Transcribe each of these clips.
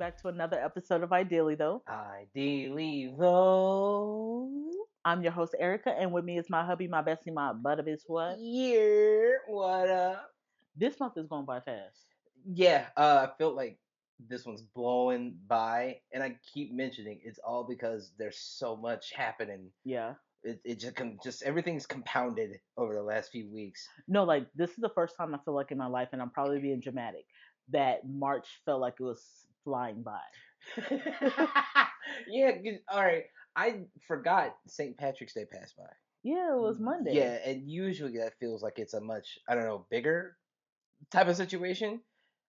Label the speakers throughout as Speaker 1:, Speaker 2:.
Speaker 1: back to another episode of Ideally, though.
Speaker 2: Ideally, though.
Speaker 1: I'm your host, Erica, and with me is my hubby, my bestie, my butt of his what?
Speaker 2: Yeah, what up?
Speaker 1: This month is going by fast.
Speaker 2: Yeah, I feel like this one's blowing by, and I keep mentioning it's all because there's so much happening.
Speaker 1: Yeah.
Speaker 2: It just everything's compounded over the last few weeks.
Speaker 1: No, like, this is the first time I feel like in my life, and I'm probably being dramatic, that March felt like it was flying by.
Speaker 2: Yeah, all right. I forgot St. Patrick's Day passed by.
Speaker 1: Yeah, it was
Speaker 2: Yeah,
Speaker 1: Monday.
Speaker 2: and usually that feels like it's a much, I don't know, bigger type of situation.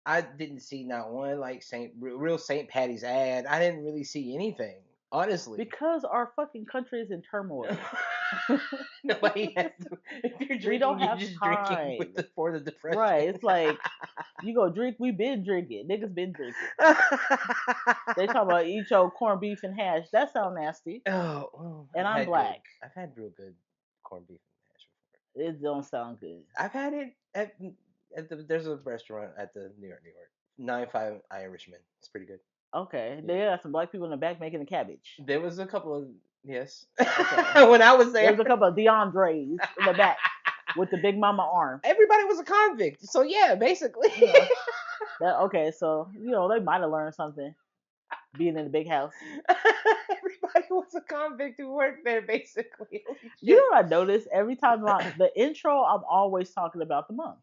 Speaker 2: I didn't see not one like real St. Patty's ad. I didn't really see anything, honestly.
Speaker 1: Because our fucking country is in turmoil.
Speaker 2: Nobody has to. If you're
Speaker 1: We don't
Speaker 2: drinking, you're
Speaker 1: have
Speaker 2: just drinking
Speaker 1: time.
Speaker 2: for the
Speaker 1: Right.
Speaker 2: depression.
Speaker 1: It's like, you go drink, we been drinking. Niggas been drinking. They talk about eat your corned beef and hash. That sound nasty.
Speaker 2: Oh, well,
Speaker 1: And I'm black.
Speaker 2: I've had real good corned beef and hash before.
Speaker 1: It don't sound good.
Speaker 2: I've had it there's a restaurant at the New York 95 Irishman. It's pretty good.
Speaker 1: Okay,
Speaker 2: Yeah.
Speaker 1: they got some black people in the back making the cabbage.
Speaker 2: There was a couple of yes.
Speaker 1: Okay,
Speaker 2: When I was
Speaker 1: there
Speaker 2: there,
Speaker 1: was a couple of DeAndres in the back with the big mama arm.
Speaker 2: everybody was a convict. So yeah, basically.
Speaker 1: Yeah, that okay. So they might have learned something being in the big house.
Speaker 2: Everybody was a convict who worked there, basically. Holy
Speaker 1: You
Speaker 2: shit.
Speaker 1: know what I noticed every time the intro, I'm always talking about the month.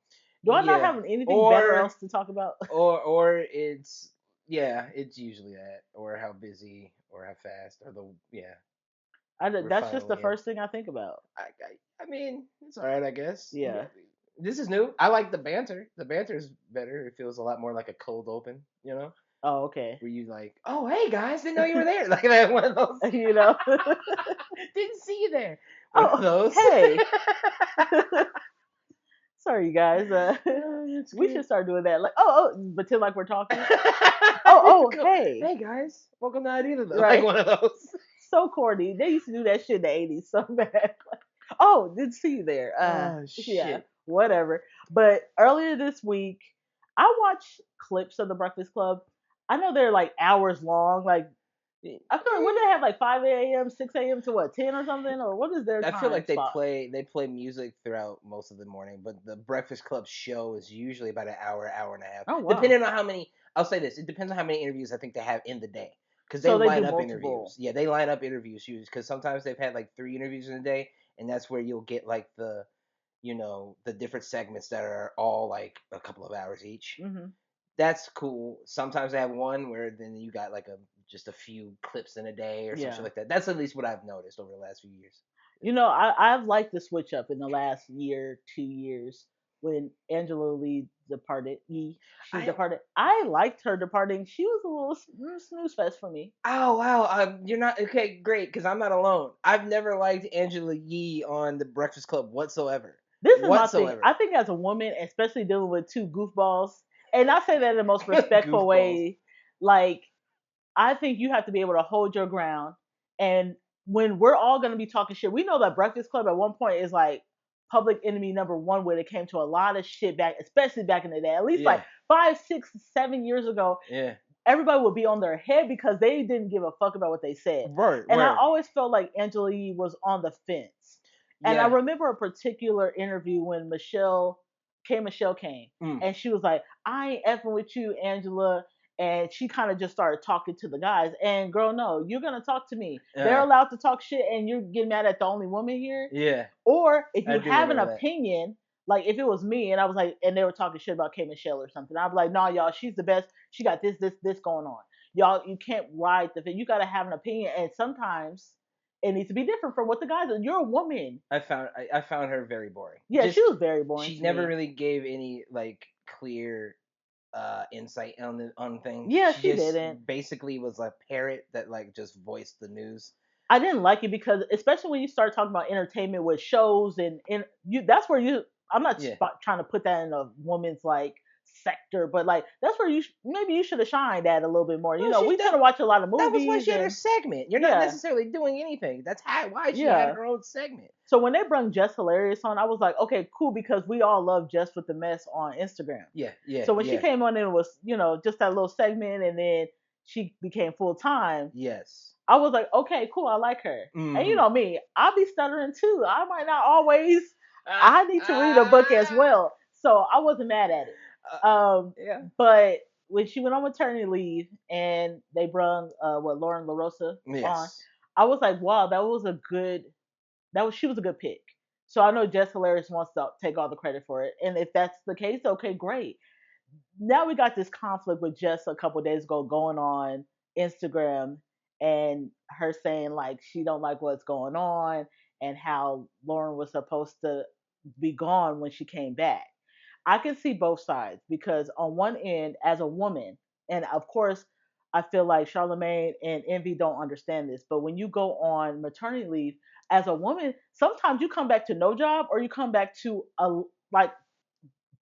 Speaker 1: Do I not
Speaker 2: Yeah.
Speaker 1: have anything better
Speaker 2: Or
Speaker 1: else to talk about?
Speaker 2: or it's yeah, it's usually that, or how busy, or how fast, or the yeah. We're
Speaker 1: That's just the
Speaker 2: finally in.
Speaker 1: first thing I think about.
Speaker 2: I mean, it's all right, I guess.
Speaker 1: Yeah.
Speaker 2: This is new. I like the banter. The banter is better. It feels a lot more like a cold open,
Speaker 1: Oh, okay.
Speaker 2: where you like, oh hey guys, didn't know you were there. Like that one of those.
Speaker 1: you know.
Speaker 2: Didn't see you there. One of
Speaker 1: Oh,
Speaker 2: those.
Speaker 1: hey. Sorry, you guys.
Speaker 2: Oh, that's
Speaker 1: We
Speaker 2: good.
Speaker 1: should start doing that. Like, pretend like we're talking. Oh,
Speaker 2: Cool.
Speaker 1: hey.
Speaker 2: Hey guys, welcome to Idea though. Like
Speaker 1: Right.
Speaker 2: one of those.
Speaker 1: So corny. They used to do that shit in the 80s so bad. Oh, didn't see you there.
Speaker 2: Oh
Speaker 1: Yeah,
Speaker 2: shit.
Speaker 1: whatever. But earlier this week, I watched clips of the Breakfast Club. I know they're like hours long. Like, I feel like when they have like 5 a.m., 6 a.m. to what, 10 or something? Or what is their
Speaker 2: I feel
Speaker 1: time
Speaker 2: like they
Speaker 1: spot?
Speaker 2: play music throughout most of the morning, but the Breakfast Club show is usually about an hour, hour and a half,
Speaker 1: Oh, wow.
Speaker 2: depending on how many. I'll say this: it depends on how many interviews I think they have in the day, because they
Speaker 1: So they
Speaker 2: line
Speaker 1: do
Speaker 2: up
Speaker 1: multiple.
Speaker 2: interviews. Yeah, they line up interviews usually because sometimes they've had like 3 interviews in a day, and that's where you'll get like the different segments that are all like a couple of hours each.
Speaker 1: Hmm.
Speaker 2: That's cool. Sometimes they have one where then you got like just a few clips in a day or some shit
Speaker 1: Yeah.
Speaker 2: like that. That's at least what I've noticed over the last few years.
Speaker 1: I've liked the switch up in the last year, 2 years when Angela Lee departed. She
Speaker 2: I
Speaker 1: departed. I liked her departing. She was a little snooze fest for me.
Speaker 2: Oh wow, you're not okay. Great, because I'm not alone. I've never liked Angela Yee on the Breakfast Club whatsoever.
Speaker 1: This is my thing.
Speaker 2: Whatsoever.
Speaker 1: I think as a woman, especially dealing with two goofballs, and I say that in the most respectful
Speaker 2: Goofballs.
Speaker 1: way, like I think you have to be able to hold your ground. And when we're all going to be talking shit, we know that Breakfast Club at one point is like public enemy number one when it came to a lot of shit back, especially back in the day. At least like
Speaker 2: Yeah,
Speaker 1: 5, 6, 7 years ago,
Speaker 2: yeah.
Speaker 1: everybody would be on their head because they didn't give a fuck about what they said.
Speaker 2: Word,
Speaker 1: And I
Speaker 2: word.
Speaker 1: always felt like Angela Yee was on the fence. And I
Speaker 2: Yeah.
Speaker 1: remember a particular interview when Michelle came,
Speaker 2: Mm.
Speaker 1: and she was like, "I ain't effing with you, Angela." And she kind of just started talking to the guys. And girl, no, you're gonna talk to me. They're
Speaker 2: Uh,
Speaker 1: allowed to talk shit, and you're getting mad at the only woman here.
Speaker 2: yeah,
Speaker 1: Or if
Speaker 2: I
Speaker 1: you
Speaker 2: do
Speaker 1: have an
Speaker 2: remember that.
Speaker 1: opinion, like if it was me and I was like, and they were talking shit about K Michelle or something, I'd be like, nah, y'all, she's the best. She got this going on. Y'all, you can't ride the thing. You gotta have an opinion, and sometimes it needs to be different from what the guys are. You're a woman.
Speaker 2: I found her very boring.
Speaker 1: Yeah, she
Speaker 2: Just
Speaker 1: was very boring
Speaker 2: she
Speaker 1: to
Speaker 2: never
Speaker 1: me.
Speaker 2: really gave any like clear insight on things.
Speaker 1: Yeah,
Speaker 2: She
Speaker 1: she
Speaker 2: just
Speaker 1: didn't.
Speaker 2: basically was a parrot that like just voiced the news.
Speaker 1: I didn't like it because, especially when you start talking about entertainment with shows and you, that's where you. I'm not
Speaker 2: Yeah.
Speaker 1: trying to put that in a woman's like sector, but like that's where maybe you should have shined at a little bit more.
Speaker 2: No,
Speaker 1: We tend to watch a lot of
Speaker 2: that was why
Speaker 1: movies
Speaker 2: she had her
Speaker 1: and
Speaker 2: segment. You're not
Speaker 1: yeah,
Speaker 2: necessarily doing anything. That's why she had
Speaker 1: yeah.
Speaker 2: her own segment.
Speaker 1: So when they brought Jess Hilarious on, I was like, okay, cool, because we all love Jess with the mess on Instagram.
Speaker 2: Yeah, yeah,
Speaker 1: So when she
Speaker 2: yeah.
Speaker 1: came on, it was just that little segment, and then she became full time,
Speaker 2: Yes.
Speaker 1: I was like, okay, cool, I like her. And you
Speaker 2: Mm-hmm.
Speaker 1: know me, I'll be stuttering too. I might not always.
Speaker 2: Ah,
Speaker 1: I need to read a book as
Speaker 2: ah,
Speaker 1: well, so I wasn't mad at it.
Speaker 2: uh,
Speaker 1: Um,
Speaker 2: yeah.
Speaker 1: but when she went on maternity leave and they brung what Lauren LaRosa on,
Speaker 2: Yes.
Speaker 1: I was like, wow, that was a good. That was she was a good pick. So I know Jess Hilarious wants to take all the credit for it, and if that's the case, okay, great. Now we got this conflict with Jess a couple days ago going on Instagram and her saying like she don't like what's going on and how Lauren was supposed to be gone when she came back. I can see both sides because on one end, as a woman, and of course, I feel like Charlemagne and Envy don't understand this, but when you go on maternity leave as a woman, sometimes you come back to no job or you come back to a like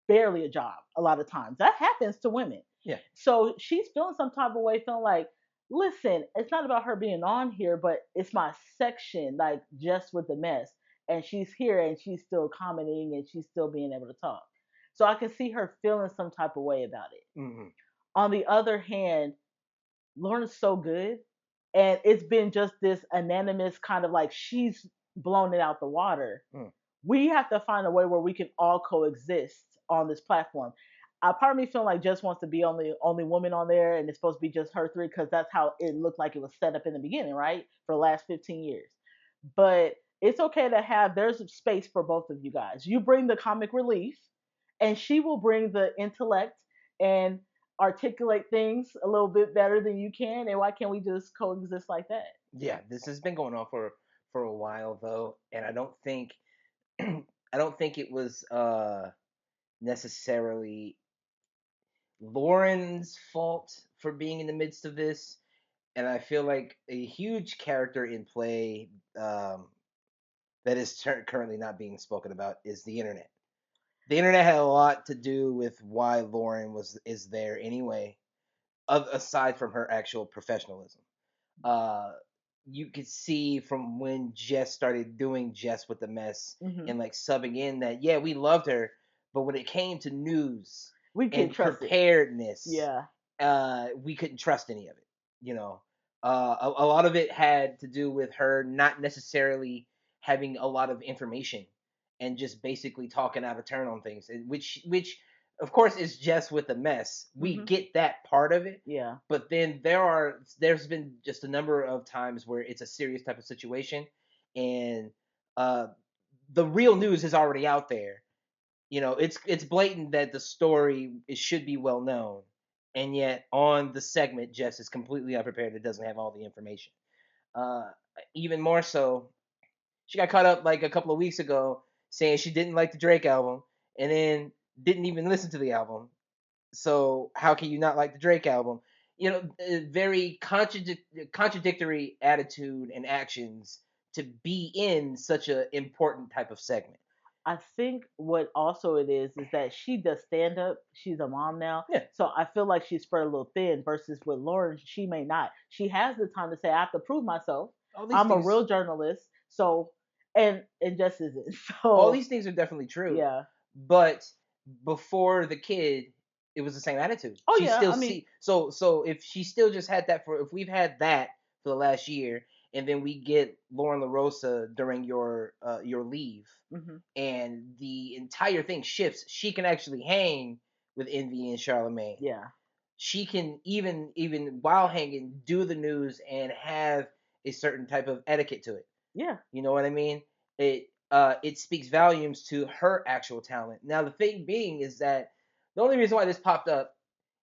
Speaker 1: barely a job a lot of times. That happens to women.
Speaker 2: Yeah.
Speaker 1: So she's feeling some type of way, feeling like, listen, it's not about her being on here, but it's my section, like just with the mess. And she's here and she's still commenting and she's still being able to talk. So I can see her feeling some type of way about it.
Speaker 2: Mm-hmm.
Speaker 1: On the other hand, Lauren's so good. And it's been just this anonymous kind of like she's blown it out the water.
Speaker 2: Mm.
Speaker 1: We have to find a way where we can all coexist on this platform. Part of me feeling like Jess wants to be only woman on there, and it's supposed to be just her three because that's how it looked like it was set up in the beginning, right? For the last 15 years. But it's okay to have there's space for both of you guys. You bring the comic relief, and she will bring the intellect and articulate things a little bit better than you can. And why can't we just coexist like that?
Speaker 2: Yeah, this has been going on for a while though, and I don't think I don't think it was necessarily Lauren's fault for being in the midst of this, and I feel like a huge character in play that is currently not being spoken about is the internet. The internet had a lot to do with why Lauren was is there anyway, aside from her actual professionalism. Uh, you could see from when Jess started doing Jess with the mess
Speaker 1: Hmm.
Speaker 2: and like subbing in that yeah we loved her, but when it came to news
Speaker 1: We can
Speaker 2: and
Speaker 1: trust it.
Speaker 2: preparedness,
Speaker 1: Yeah.
Speaker 2: we couldn't trust any of it. You know, a lot of it had to do with her not necessarily having a lot of information and just basically talking out of turn on things, which of course is just with the mess. We
Speaker 1: Hmm.
Speaker 2: get that part of it,
Speaker 1: Yeah.
Speaker 2: but then there's been just a number of times where it's a serious type of situation, and uh, the real news is already out there. You know, it's blatant that the story it should be well known, and yet on the segment, Jess is completely unprepared. It doesn't have all the information. Uh, Even more so, she got caught up like a couple of weeks ago saying she didn't like the Drake album, and then didn't even listen to the album. So how can you not like the Drake album? You know, very contradictory attitude and actions to be in such an important type of segment.
Speaker 1: I think what also it is that she does stand up. She's a mom now.
Speaker 2: Yeah,
Speaker 1: So I feel like she's spread a little thin versus with Lauren, she may not. She has the time to say, I have to prove myself.
Speaker 2: all these
Speaker 1: I'm a
Speaker 2: things,
Speaker 1: real journalist. So and just isn't.
Speaker 2: all
Speaker 1: So
Speaker 2: these things are definitely true.
Speaker 1: yeah.
Speaker 2: But before the kid, it was the same attitude.
Speaker 1: Oh
Speaker 2: She
Speaker 1: yeah,
Speaker 2: still
Speaker 1: I mean,
Speaker 2: see so if she still just had that for if we've had that for the last year, and then we get Lauren LaRosa during your leave,
Speaker 1: hmm,
Speaker 2: and the entire thing shifts. She can actually hang with Envy and Charlemagne.
Speaker 1: yeah.
Speaker 2: She can even while hanging do the news and have a certain type of etiquette to it.
Speaker 1: Yeah.
Speaker 2: You know what I mean? It speaks volumes to her actual talent. Now the thing being is that the only reason why this popped up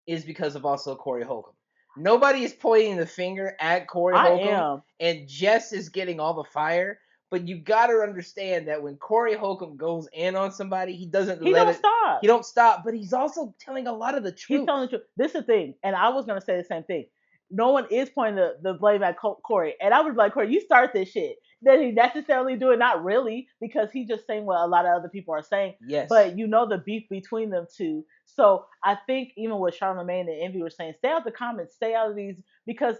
Speaker 2: is because of also Corey Holcomb. Nobody is pointing the finger at Corey
Speaker 1: I
Speaker 2: Holcomb,
Speaker 1: am.
Speaker 2: and Jess is getting all the fire. But you gotta understand that when Corey Holcomb goes in on somebody, he doesn't
Speaker 1: He
Speaker 2: let
Speaker 1: don't
Speaker 2: it.
Speaker 1: stop.
Speaker 2: He don't stop, but he's also telling a lot of the
Speaker 1: He's
Speaker 2: truth.
Speaker 1: telling the truth. This is the thing, and I was gonna say the same thing. No one is pointing the blame at Corey, and I was like, Corey, you start this shit. Did he necessarily do it? Not really, because he's just saying what a lot of other people are saying.
Speaker 2: Yes.
Speaker 1: But you know the beef between them two. So I think even what Charlamagne and Envy were saying, stay out of the comments, stay out of these, because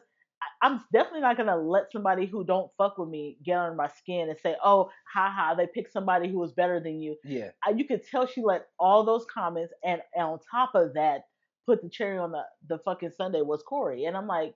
Speaker 1: I'm definitely not gonna let somebody who don't fuck with me get under my skin and say, "Oh, haha, they picked somebody who was better than you."
Speaker 2: Yeah.
Speaker 1: You could tell she let all those comments, and on top of that, put the cherry on the fucking Sunday was Corey. And I'm like,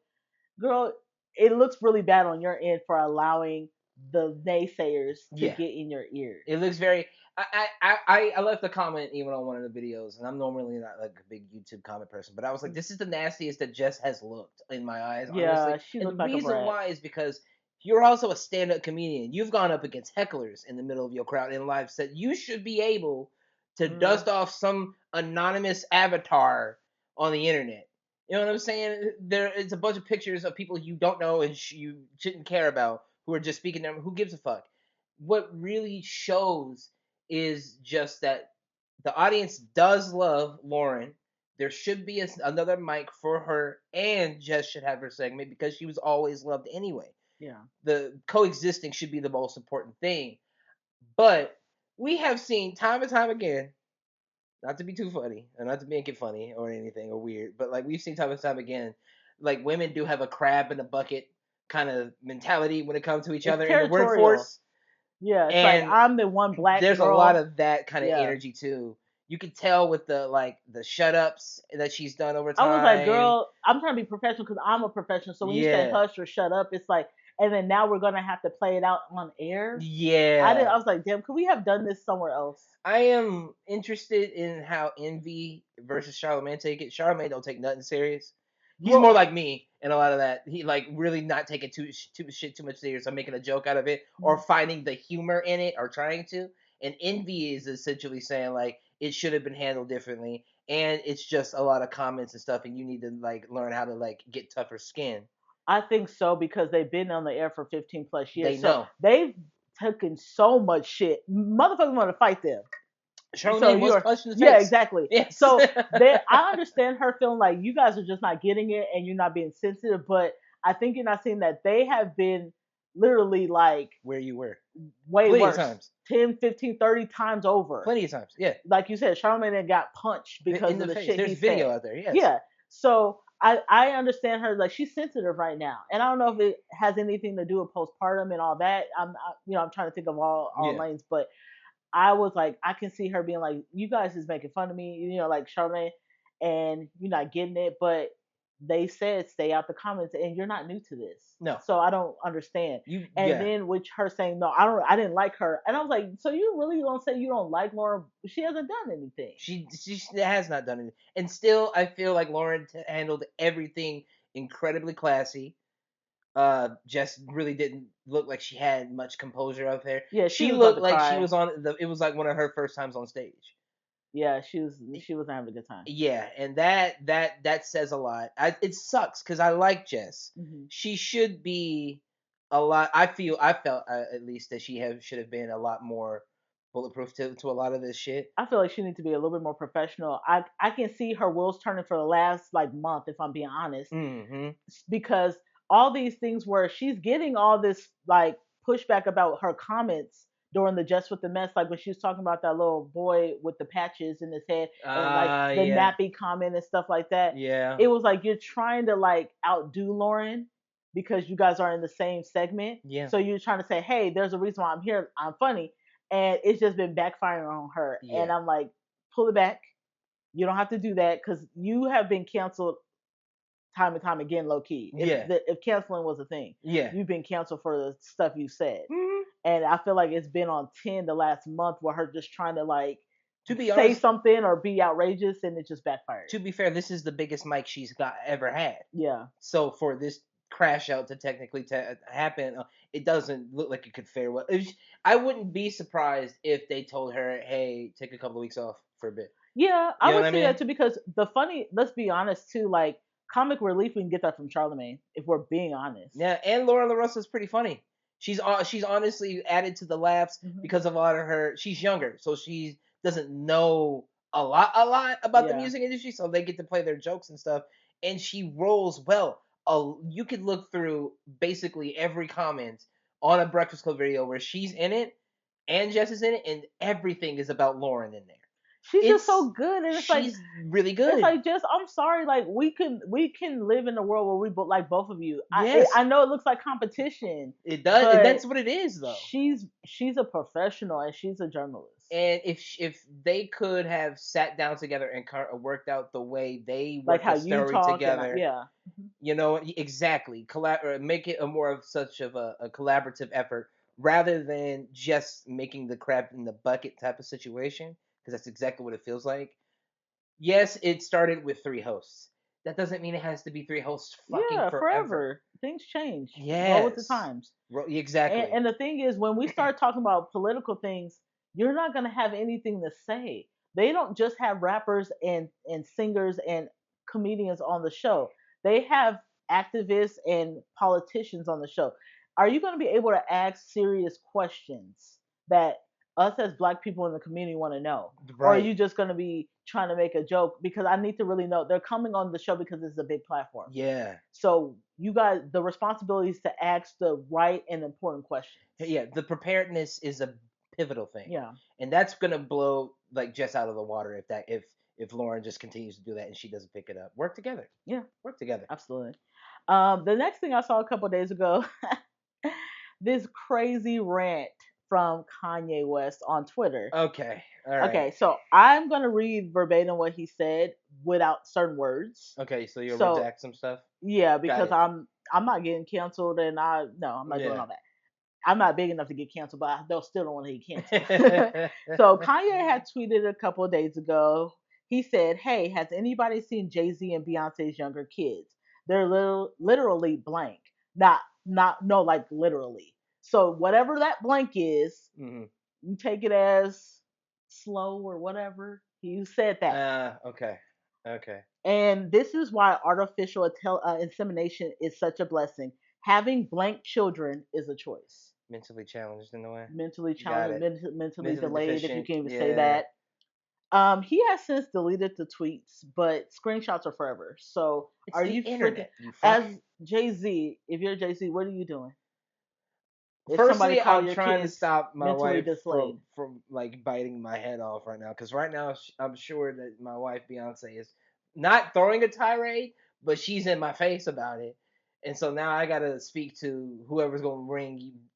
Speaker 1: girl, it looks really bad on your end for allowing the naysayers to
Speaker 2: Yeah.
Speaker 1: get in your ear.
Speaker 2: It looks very. I left a comment even on one of the videos, and I'm normally not like a big YouTube comment person, but I was like, this is the nastiest that Jess has looked in my eyes, honestly.
Speaker 1: Yeah, she
Speaker 2: And the
Speaker 1: looked like a
Speaker 2: reason
Speaker 1: brat.
Speaker 2: why is because you're also a stand-up comedian. You've gone up against hecklers in the middle of your crowd in live set. You should be able to
Speaker 1: Mm.
Speaker 2: dust off some anonymous avatar on the internet. You know what I'm saying? There, it's a bunch of pictures of people you don't know and you shouldn't care about who are just speaking them. Who gives a fuck? What really shows is just that the audience does love Lauren. There should be another mic for her, and Jess should have her segment because she was always loved anyway.
Speaker 1: Yeah.
Speaker 2: The coexisting should be the most important thing. But we have seen time and time again, not to be too funny, and not to make it funny or anything or weird, but like we've seen time and time again, like women do have a crab in a bucket kind of mentality when it comes to each
Speaker 1: It's
Speaker 2: other in the
Speaker 1: territorial.
Speaker 2: workforce.
Speaker 1: Yeah, it's like
Speaker 2: And
Speaker 1: I'm the one black
Speaker 2: there's a lot
Speaker 1: girl.
Speaker 2: of that kind of
Speaker 1: Yeah.
Speaker 2: energy too. You can tell with the shut ups that she's done over
Speaker 1: I was like,
Speaker 2: time.
Speaker 1: girl, I'm trying to be professional because I'm a professional. So when you say
Speaker 2: Yeah.
Speaker 1: hush or shut up, it's like, and then now we're gonna have to play it out on air. I didn't.
Speaker 2: Yeah.
Speaker 1: I was like, damn, could we have done this somewhere else?
Speaker 2: I am interested in how Envy versus Charlamagne take it. Charlamagne don't take nothing serious. He's more
Speaker 1: Well,
Speaker 2: like me in a lot of that. He like really not taking too much serious or making a joke out of it or finding the humor in it or trying to. And Envy is essentially saying like it should have been handled differently and it's just a lot of comments and stuff and you need to like learn how to like get tougher skin.
Speaker 1: I think so because they've been on the air for 15 plus
Speaker 2: They
Speaker 1: years. So
Speaker 2: know.
Speaker 1: they've taken so much shit. Motherfuckers want to fight them. So
Speaker 2: Charlamagne was
Speaker 1: you're,
Speaker 2: punched in the
Speaker 1: yeah,
Speaker 2: face.
Speaker 1: exactly.
Speaker 2: Yes.
Speaker 1: So I understand her feeling like you guys are just not getting it and you're not being sensitive, but I think you're not seeing that they have been literally like
Speaker 2: Where you were.
Speaker 1: way
Speaker 2: Plenty of
Speaker 1: worse,
Speaker 2: times.
Speaker 1: 10, 15, 30 times over.
Speaker 2: Plenty of times. Yeah.
Speaker 1: Like you said, Charlamagne got punched because
Speaker 2: In
Speaker 1: of
Speaker 2: the
Speaker 1: the
Speaker 2: face.
Speaker 1: shit
Speaker 2: There's
Speaker 1: he
Speaker 2: video
Speaker 1: said.
Speaker 2: out there. Yes.
Speaker 1: Yeah. So I understand her, like she's sensitive right now, and I don't know if it has anything to do with postpartum and all that. I'm trying to think of all
Speaker 2: Yeah.
Speaker 1: lanes, but I was like, I can see her being like, you guys is making fun of me, like Charlamagne, and you're not getting it. But they said stay out the comments, and you're not new to this,
Speaker 2: No.
Speaker 1: so I don't understand.
Speaker 2: You
Speaker 1: And
Speaker 2: yeah.
Speaker 1: then with her saying no, I didn't like her, and I was like, so you really don't say you don't like Lauren? She hasn't done anything.
Speaker 2: She has not done it. And still I feel like Lauren handled everything incredibly classy. Just really didn't look like she had much composure of her.
Speaker 1: Yeah, she
Speaker 2: She
Speaker 1: was about
Speaker 2: looked
Speaker 1: to
Speaker 2: like she
Speaker 1: cry.
Speaker 2: was on the it was like one of her first times on stage.
Speaker 1: Yeah, she was having a good time.
Speaker 2: Yeah, and that says a lot. It sucks because I like Jess.
Speaker 1: Hmm.
Speaker 2: She should be a lot. I felt at least that should have been a lot more bulletproof to a lot of this shit.
Speaker 1: I feel like she needs to be a little bit more professional. I can see her wheels turning for the last like month, if I'm being honest,
Speaker 2: Mm-hmm.
Speaker 1: because all these things where she's getting all this like pushback about her comments during the Just with the Mess, like when she was talking about that little boy with the patches in his head and like the
Speaker 2: Yeah,
Speaker 1: nappy comment and stuff like that.
Speaker 2: yeah,
Speaker 1: It was like you're trying to like outdo Lauren because you guys are in the same segment.
Speaker 2: yeah,
Speaker 1: So you're trying to say, hey, there's a reason why I'm here. I'm funny. And it's just been backfiring on her. And
Speaker 2: yeah,
Speaker 1: I'm like, pull it back. You don't have to do that because you have been canceled time and time again, low key.
Speaker 2: yeah,
Speaker 1: If canceling was a thing,
Speaker 2: yeah.
Speaker 1: you've been canceled for the stuff you said,
Speaker 2: Mhm.
Speaker 1: and I feel like it's been on 10 the last month where her just trying to like
Speaker 2: To be
Speaker 1: say
Speaker 2: honest,
Speaker 1: something or be outrageous, and it just backfired.
Speaker 2: to be fair, this is the biggest mic she's got ever had.
Speaker 1: Yeah,
Speaker 2: So for this crash out to technically happen, it doesn't look like it could fare well. I wouldn't be surprised if they told her, "Hey, take a couple of weeks off for a bit."
Speaker 1: yeah,
Speaker 2: You
Speaker 1: I
Speaker 2: know what
Speaker 1: would
Speaker 2: I
Speaker 1: say that
Speaker 2: mean?
Speaker 1: too because the funny. Let's be honest too, like comic relief, we can get that from Charlemagne if we're being honest.
Speaker 2: Yeah, and Laura LaRussa is pretty funny. She's honestly added to the laughs
Speaker 1: Hmm.
Speaker 2: because of a lot of her. She's younger, so she doesn't know a lot about the
Speaker 1: Yeah,
Speaker 2: music industry, so they get to play their jokes and stuff. And she rolls well. You could look through basically every comment on a Breakfast Club video where she's in it and Jess is in it, and everything is about Lauren in there.
Speaker 1: she's just
Speaker 2: It's
Speaker 1: so good, and
Speaker 2: she's really
Speaker 1: it's
Speaker 2: good.
Speaker 1: like just I'm sorry, like we can live in a world where we like both of you.
Speaker 2: Yes,
Speaker 1: I know it looks like competition,
Speaker 2: it does.
Speaker 1: but
Speaker 2: That's what it is, though.
Speaker 1: she's a professional and she's a journalist.
Speaker 2: And if they could have sat down together and worked out the way they
Speaker 1: Like
Speaker 2: work
Speaker 1: how
Speaker 2: the
Speaker 1: you
Speaker 2: story
Speaker 1: talk and
Speaker 2: together,
Speaker 1: yeah. Mhm.
Speaker 2: exactly, make it a more of such of a collaborative effort rather than just making the crab in the bucket type of situation, because that's exactly what it feels like. Yes, it started with three hosts. That doesn't mean it has to be three hosts fucking
Speaker 1: Yeah,
Speaker 2: forever.
Speaker 1: forever. Things change. Roll with the
Speaker 2: Yes,
Speaker 1: times.
Speaker 2: exactly.
Speaker 1: And the thing is, when we start talking about political things, you're not going to have anything to say. They don't just have rappers and singers and comedians on the show. They have activists and politicians on the show. Are you going to be able to ask serious questions that us as black people in the community want to know? Or are
Speaker 2: Right.
Speaker 1: you just going to be trying to make a joke? Because I need to really know. They're coming on the show because it's a big platform.
Speaker 2: Yeah.
Speaker 1: So you guys, the responsibility is to ask the right and important questions.
Speaker 2: Yeah, the preparedness is a pivotal thing,
Speaker 1: Yeah,
Speaker 2: and that's gonna blow like Jess out of the water if Lauren just continues to do that and she doesn't pick it up. Work together.
Speaker 1: yeah,
Speaker 2: Work together.
Speaker 1: absolutely. The next thing I saw a couple of days ago, this crazy rant from Kanye West on Twitter.
Speaker 2: Okay. All right.
Speaker 1: Okay, so I'm gonna read verbatim what he said without certain words.
Speaker 2: Okay. So you'll
Speaker 1: So
Speaker 2: redact some stuff.
Speaker 1: yeah,
Speaker 2: Got
Speaker 1: because
Speaker 2: it.
Speaker 1: I'm not getting canceled, and I'm not doing
Speaker 2: Yeah.
Speaker 1: all that. I'm not big enough to get canceled, but I still don't want to get canceled. So Kanye had tweeted a couple of days ago. He said, "Hey, has anybody seen Jay Z and Beyonce's younger kids? They're literally blank. Not no, like literally. So whatever that blank is,
Speaker 2: hmm
Speaker 1: you take it as slow or whatever. He said that.
Speaker 2: Okay. Okay.
Speaker 1: And this is why artificial insemination is such a blessing. Having blank children is a choice.
Speaker 2: Mentally challenged in a way.
Speaker 1: Mentally
Speaker 2: Got
Speaker 1: challenged,
Speaker 2: it.
Speaker 1: mentally
Speaker 2: Mentally
Speaker 1: delayed, if you
Speaker 2: deficient.
Speaker 1: can even say
Speaker 2: Yeah.
Speaker 1: that. He has since deleted the tweets, but screenshots are forever. So
Speaker 2: It's
Speaker 1: are
Speaker 2: the
Speaker 1: you freaking
Speaker 2: internet. You fuck.
Speaker 1: as Jay Z? If you're Jay Z, what are you doing? If somebody
Speaker 2: Firstly,
Speaker 1: call
Speaker 2: I'm
Speaker 1: your
Speaker 2: trying to
Speaker 1: kids
Speaker 2: stop my
Speaker 1: mentally
Speaker 2: wife
Speaker 1: displayed?
Speaker 2: from like biting my head off right now, because right now I'm sure that my wife Beyonce is not throwing a tirade, but she's in my face about it, and so now I gotta speak to whoever's gonna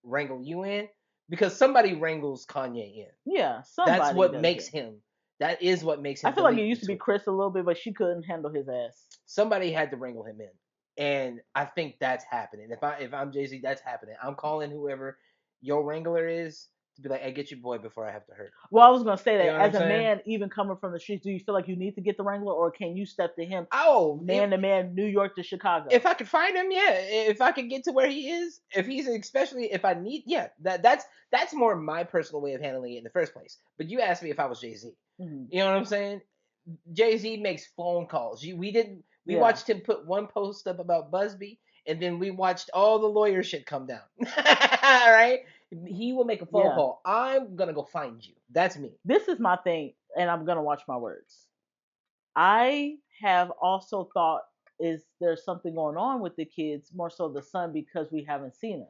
Speaker 2: wrangle you in, because somebody wrangles Kanye in.
Speaker 1: Yeah,
Speaker 2: That's
Speaker 1: somebody
Speaker 2: what
Speaker 1: does
Speaker 2: makes
Speaker 1: it.
Speaker 2: him. That is what makes
Speaker 1: I
Speaker 2: him
Speaker 1: feel like it
Speaker 2: delete the
Speaker 1: used to be
Speaker 2: tweet.
Speaker 1: Chris a little bit, but she couldn't handle his ass.
Speaker 2: Somebody had to wrangle him in, and I think that's happening. If I'm Jay Z, that's happening. I'm calling whoever your wrangler is to be like, "Hey, get your boy before I have to hurt."
Speaker 1: Well, I was gonna say
Speaker 2: You
Speaker 1: that
Speaker 2: know what I'm
Speaker 1: as a
Speaker 2: saying?
Speaker 1: man, even coming from the streets, do you feel like you need to get the Wrangler, or can you step to him,
Speaker 2: Oh,
Speaker 1: man to man, New York to
Speaker 2: if
Speaker 1: Chicago?
Speaker 2: I could find him, yeah. If I could get to where he is, if he's especially if I need, yeah. That's more my personal way of handling it in the first place. But you asked me if I was Jay Z.
Speaker 1: Mhm.
Speaker 2: You know what I'm saying? Jay Z makes phone calls. We didn't. We
Speaker 1: Yeah,
Speaker 2: watched him put one post up about Busby, and then we watched all the lawyer shit come down. All right, he will make a phone
Speaker 1: yeah.
Speaker 2: call. I'm gonna go find you. That's me.
Speaker 1: This is my thing, and I'm gonna watch my words. I have also thought, is there something going on with the kids, more so the son, because we haven't seen him.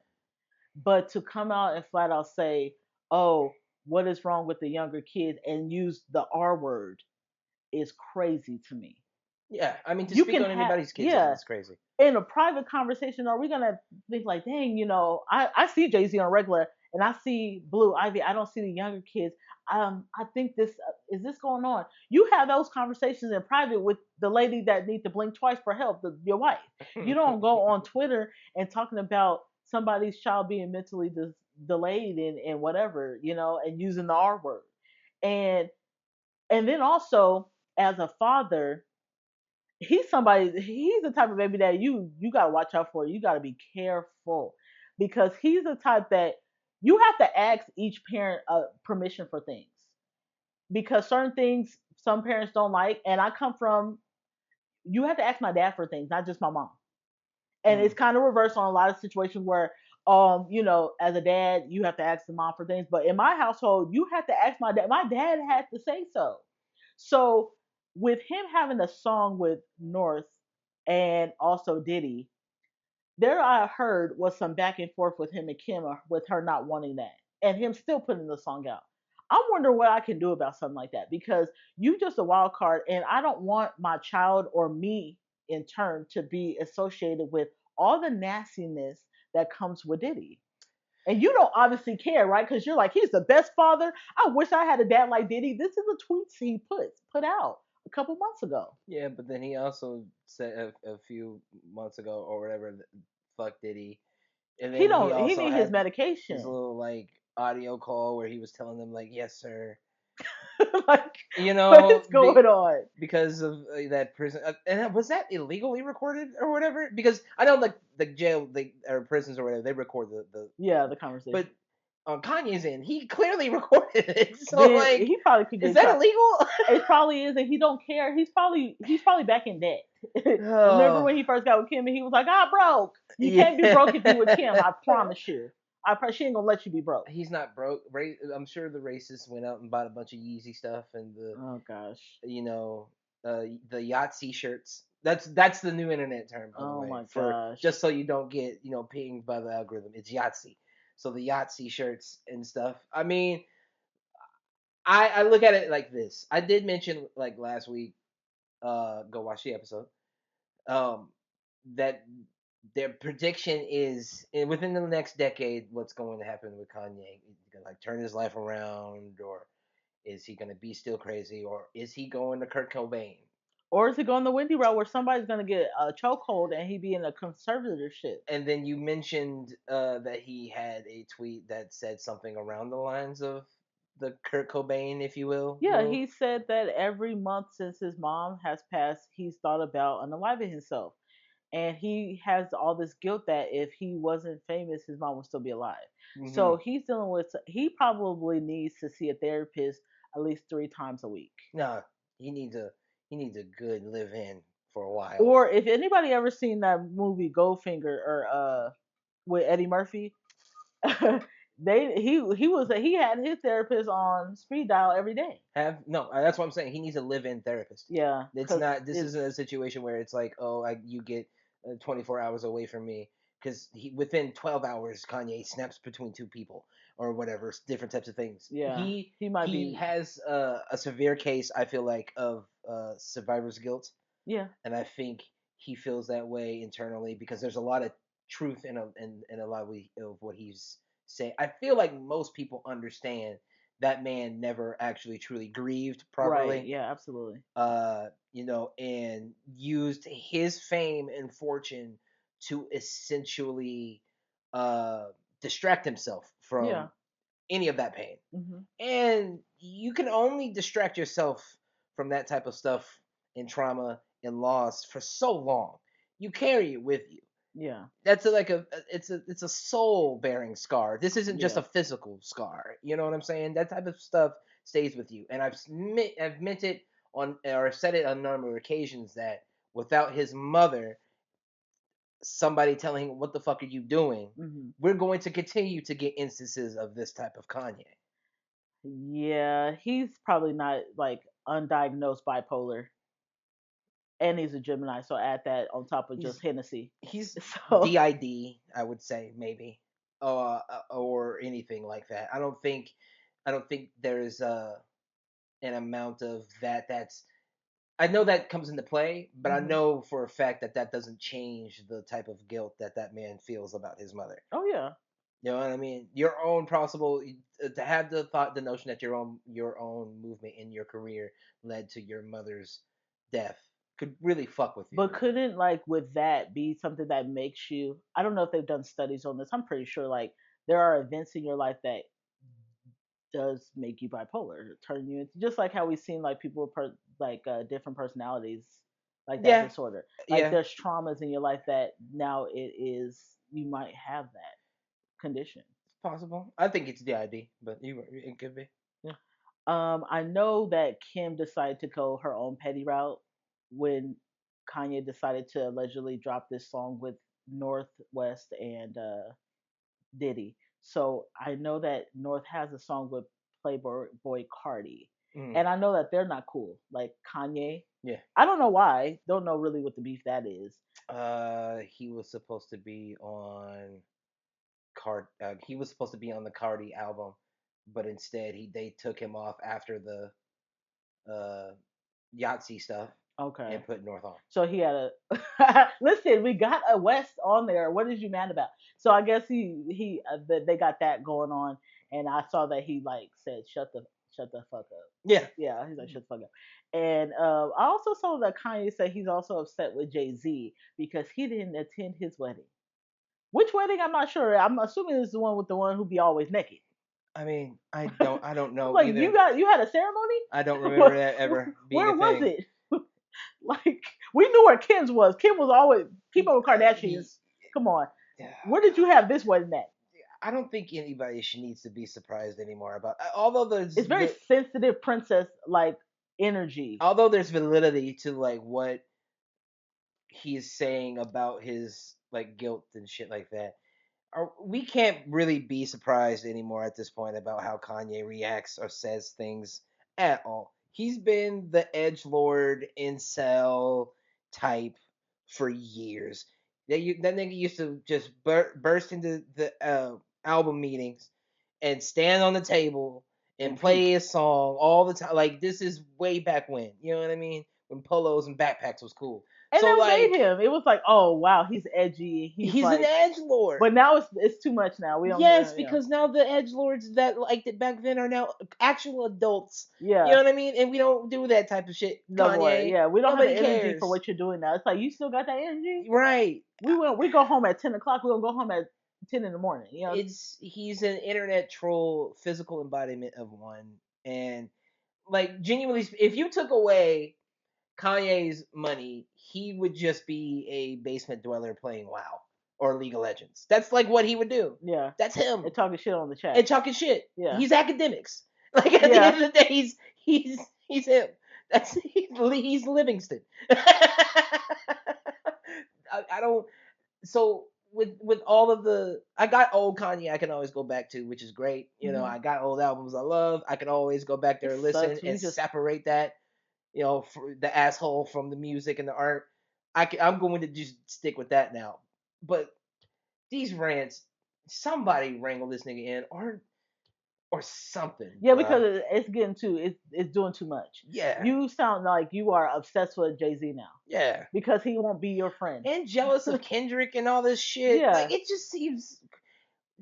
Speaker 1: But to come out and flat out say, "Oh, what is wrong with the younger kids?" and use the R word is crazy to me.
Speaker 2: Yeah, I mean to
Speaker 1: You
Speaker 2: speak
Speaker 1: can
Speaker 2: on
Speaker 1: have,
Speaker 2: anybody's kids
Speaker 1: yeah,
Speaker 2: is crazy.
Speaker 1: in a private conversation, are we gonna think like, dang, I see Jay Z on regular, and I see Blue Ivy. I don't see the younger kids. I think this is this going on. You have those conversations in private with the lady that needs to blink twice for help, your wife. You don't go on Twitter and talking about somebody's child being mentally delayed and whatever, and using the R word. And and then also as a father, he's the type of baby that you got to watch out for. You got to be careful because he's the type that you have to ask each parent permission for things, because certain things some parents don't like, and I come from, you have to ask my dad for things, not just my mom. And
Speaker 2: Mm.
Speaker 1: it's kind of reversed on a lot of situations where as a dad you have to ask the mom for things, but in my household you have to ask my dad. My dad had to say so. So with him having a song with North and also Diddy, there I heard was some back and forth with him and Kim, with her not wanting that and him still putting the song out. I'm wondering what I can do about something like that, because you just a wild card, and I don't want my child or me in turn to be associated with all the nastiness that comes with Diddy. And you don't obviously care, right? Because you're like, he's the best father. I wish I had a dad like Diddy. This is a tweet he put out a couple months ago.
Speaker 2: Yeah, but then he also said a few months ago or whatever, fuck Diddy. And
Speaker 1: He
Speaker 2: then he
Speaker 1: don't. He
Speaker 2: also
Speaker 1: need his
Speaker 2: had his
Speaker 1: medication.
Speaker 2: little like audio call where he was telling them like, "Yes, sir."
Speaker 1: Like,
Speaker 2: You
Speaker 1: what
Speaker 2: know,
Speaker 1: is going on?
Speaker 2: because of that prison. And was that illegally recorded or whatever? Because I know like the jail, or prisons or whatever, they record the.
Speaker 1: Yeah, the
Speaker 2: But
Speaker 1: conversation.
Speaker 2: on Kanye's end, he clearly recorded it. So
Speaker 1: Then
Speaker 2: like,
Speaker 1: he probably could
Speaker 2: is
Speaker 1: get
Speaker 2: that
Speaker 1: charged.
Speaker 2: illegal?
Speaker 1: It probably is, and he don't care. He's probably back in debt. Remember
Speaker 2: Oh,
Speaker 1: when he first got with Kim and he was like, "I broke." You can't be broke if you with
Speaker 2: yeah.
Speaker 1: Kim. I promise you. She ain't gonna let you be broke.
Speaker 2: He's not broke. I'm sure the racists went out and bought a bunch of Yeezy stuff and
Speaker 1: Oh gosh.
Speaker 2: you know, the Yahtzee shirts. That's the new internet term, by the
Speaker 1: Oh
Speaker 2: way,
Speaker 1: my
Speaker 2: for just
Speaker 1: gosh.
Speaker 2: so you don't get pinged by the algorithm. It's Yahtzee. So the Yahtzee shirts and stuff. I mean, I look at it like this. I did mention like last week. Go watch the episode. Um, that their prediction is within the next decade, what's going to happen with Kanye? He's gonna like turn his life around, or is he gonna be still crazy, or is he going to Kurt Cobain?
Speaker 1: Or is it going the windy route where somebody's gonna get a chokehold and he be in a conservatorship?
Speaker 2: And then you mentioned that he had a tweet that said something around the lines of the Kurt Cobain, if you will,
Speaker 1: Yeah,
Speaker 2: move.
Speaker 1: he said that every month since his mom has passed, he's thought about unaliving himself. And he has all this guilt that if he wasn't famous, his mom would still be alive.
Speaker 2: Hmm.
Speaker 1: So he's dealing with, he probably needs to see a therapist at least 3 times a week.
Speaker 2: No, he needs a he needs a good live in for a while.
Speaker 1: Or if anybody ever seen that movie Goldfinger or with Eddie Murphy, he had his therapist on speed dial every day.
Speaker 2: Have no, that's what I'm saying. He needs a live-in therapist.
Speaker 1: Yeah,
Speaker 2: It's
Speaker 1: because
Speaker 2: not. This
Speaker 1: it's
Speaker 2: isn't a situation where it's like, oh, you get 24 hours away from me, because he within 12 hours, Kanye snaps between two people or whatever, different types of things.
Speaker 1: yeah,
Speaker 2: He
Speaker 1: he might
Speaker 2: he
Speaker 1: be
Speaker 2: has a severe case, I feel like, of survivor's guilt,
Speaker 1: yeah
Speaker 2: and I think he feels that way internally because there's a lot of truth in a lot of what he's saying. I feel like most people understand that man never actually truly grieved
Speaker 1: right.
Speaker 2: properly,
Speaker 1: Yeah, absolutely.
Speaker 2: and used his fame and fortune to essentially uh, distract himself
Speaker 1: Yeah.
Speaker 2: from any of that pain.
Speaker 1: Hmm.
Speaker 2: And you can only distract yourself from that type of stuff and trauma and loss for so long. You carry it with you.
Speaker 1: Yeah.
Speaker 2: That's it's a soul bearing scar. This isn't just
Speaker 1: Yeah.
Speaker 2: a physical scar. You know what I'm saying? That type of stuff stays with you. And I've meant it on, or said it on a number of occasions, that without his mother, somebody telling him, "What the fuck are you doing?"
Speaker 1: Hmm.
Speaker 2: we're going to continue to get instances of this type of Kanye.
Speaker 1: Yeah, he's probably not like undiagnosed bipolar, and he's a Gemini, so add that on top of just
Speaker 2: He's
Speaker 1: Hennessy.
Speaker 2: he's
Speaker 1: So
Speaker 2: DID, I would say, maybe, or anything like that. I don't think there's an amount of that. I know that comes into play, but I
Speaker 1: hmm.
Speaker 2: know for a fact that that doesn't change the type of guilt that that man feels about his mother.
Speaker 1: Oh yeah,
Speaker 2: You know what I mean? Your own possible, to have the notion that your own movement in your career led to your mother's death could really fuck with you.
Speaker 1: but couldn't like with that be something that makes you? I don't know if they've done studies on this. I'm pretty sure like there are events in your life that does make you bipolar, turn you into just like how we've seen like people with different personalities, like that
Speaker 2: Yeah,
Speaker 1: disorder. Like
Speaker 2: yeah,
Speaker 1: there's traumas in your life that now it is you might have that condition.
Speaker 2: it's possible. I think it's DID, but it could be. Yeah.
Speaker 1: I know that Kim decided to go her own petty route when Kanye decided to allegedly drop this song with Northwest and Diddy. So I know that North has a song with Playboy Boy Cardi,
Speaker 2: Mm,
Speaker 1: and I know that they're not cool. Like Kanye,
Speaker 2: yeah.
Speaker 1: I don't know why. Don't know really what the beef that is.
Speaker 2: He was supposed to be on he was supposed to be on the Cardi album, but instead they took him off after the uh Yahtzee stuff.
Speaker 1: Okay.
Speaker 2: and put North on.
Speaker 1: So he had a listen. We got a West on there. What is you mad about? So I guess they got that going on, and I saw that he like said shut the fuck up.
Speaker 2: Yeah.
Speaker 1: Yeah, he's like shut the fuck up. And I also saw that Kanye said he's also upset with Jay-Z because he didn't attend his wedding. Which wedding? I'm not sure. I'm assuming it's the one with the one who be always naked.
Speaker 2: I mean, I don't
Speaker 1: I'm
Speaker 2: know
Speaker 1: like,
Speaker 2: either.
Speaker 1: you had a ceremony?
Speaker 2: I don't remember that ever being
Speaker 1: Where
Speaker 2: a
Speaker 1: was
Speaker 2: thing.
Speaker 1: it? Like we knew where Kim's was. Kim was always people with
Speaker 2: He,
Speaker 1: Kardashians. Come on,
Speaker 2: yeah,
Speaker 1: where did you have this wedding at?
Speaker 2: I don't think anybody should needs to be surprised anymore about. Although
Speaker 1: It's very sensitive princess like energy.
Speaker 2: there's validity to like what he's saying about his like guilt and shit like that. We can't really be surprised anymore at this point about how Kanye reacts or says things at all. He's been the edge lord incel type for years. That nigga used to just burst into the album meetings and stand on the table and
Speaker 1: And puke.
Speaker 2: play a song all the time. Like this is way back when, you know what I mean? When polos and backpacks was cool.
Speaker 1: And
Speaker 2: So
Speaker 1: that made
Speaker 2: like
Speaker 1: him. It was like, oh wow, he's edgy. He's
Speaker 2: he's an
Speaker 1: like,
Speaker 2: edge lord.
Speaker 1: but now it's too much. Now we don't.
Speaker 2: Yes,
Speaker 1: Yeah,
Speaker 2: because now the edge lords that liked it back then are now actual adults. You
Speaker 1: yeah.
Speaker 2: know what I mean? And we don't do that type of shit,
Speaker 1: No more.
Speaker 2: Kanye.
Speaker 1: Yeah, we don't have the
Speaker 2: Nobody
Speaker 1: energy for
Speaker 2: cares.
Speaker 1: what you're doing now. It's like you still got that energy.
Speaker 2: Right.
Speaker 1: We go home at 10 o'clock. We don't go home at 10 in the morning. You know.
Speaker 2: It's he's an internet troll, physical embodiment of one. And like genuinely if you took away Kanye's money, he would just be a basement dweller playing WoW or League of Legends. That's like what he would do.
Speaker 1: Yeah.
Speaker 2: That's him.
Speaker 1: And talking shit on the chat.
Speaker 2: And talking shit.
Speaker 1: Yeah.
Speaker 2: He's academics. Like at the
Speaker 1: Yeah.
Speaker 2: end of the day, he's him. That's he's Livingston. I don't. So with all of the, I got old Kanye I can always go back to, which is great. You know,
Speaker 1: Hmm.
Speaker 2: I got old albums I love. I can always go back
Speaker 1: It
Speaker 2: there and listen
Speaker 1: sucks. We
Speaker 2: and
Speaker 1: just
Speaker 2: separate that. You know, for the asshole from the music and the art. I'm going to just stick with that now. But these rants, somebody wrangle this nigga in, or something,
Speaker 1: yeah,
Speaker 2: bruh.
Speaker 1: because it's getting too it's doing too much.
Speaker 2: Yeah,
Speaker 1: You sound like you are obsessed with Jay Z now
Speaker 2: yeah.
Speaker 1: because he won't be your friend.
Speaker 2: And jealous of Kendrick and all this shit. Like
Speaker 1: Yeah.
Speaker 2: it just seems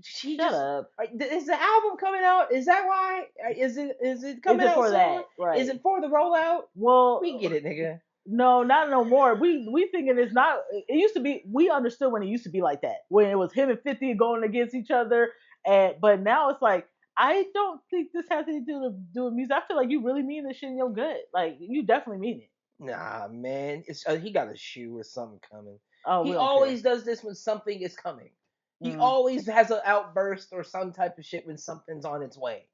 Speaker 2: she
Speaker 1: Shut
Speaker 2: just
Speaker 1: up.
Speaker 2: is the album coming out? Is that why? Is it
Speaker 1: Is
Speaker 2: coming
Speaker 1: it
Speaker 2: out
Speaker 1: for
Speaker 2: soon?
Speaker 1: that?
Speaker 2: Is
Speaker 1: Right.
Speaker 2: it for the rollout? We get
Speaker 1: Well,
Speaker 2: it, nigga.
Speaker 1: no, not no more. We thinking it's not. It used to be. We understood when it used to be like that, when it was him and 50 going against each other, and but now it's like I don't think this has anything to do with music. I feel like you really mean this shit in your gut. Like you definitely mean it.
Speaker 2: Nah, man. It's he got a shoe or something coming.
Speaker 1: Oh, we
Speaker 2: He
Speaker 1: don't care.
Speaker 2: always does this when something is coming. He
Speaker 1: Mm,
Speaker 2: always has an outburst or some type of shit when something's on its way.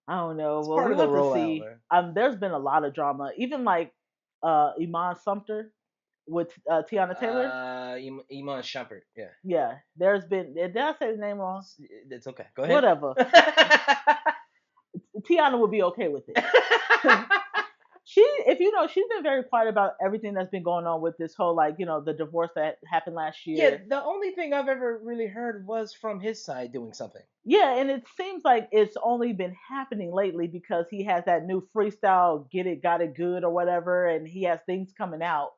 Speaker 1: I don't know.
Speaker 2: It's
Speaker 1: Well,
Speaker 2: part
Speaker 1: we
Speaker 2: of the
Speaker 1: have to
Speaker 2: rollout,
Speaker 1: see.
Speaker 2: man.
Speaker 1: There's been a lot of drama, even like Iman Sumter with Tiana Taylor.
Speaker 2: Iman Shumpert. Yeah.
Speaker 1: Yeah, there's been. Did I say the name wrong?
Speaker 2: It's okay. Go ahead.
Speaker 1: Whatever. Tiana would be okay with it. She, if you know, she's been very quiet about everything that's been going on with this whole like the divorce that happened last
Speaker 2: Yeah,
Speaker 1: year.
Speaker 2: the only thing I've ever really heard was from his side doing something.
Speaker 1: Yeah, and it seems like it's only been happening lately because he has that new freestyle "Get It, Got It Good" or whatever, and he has things coming out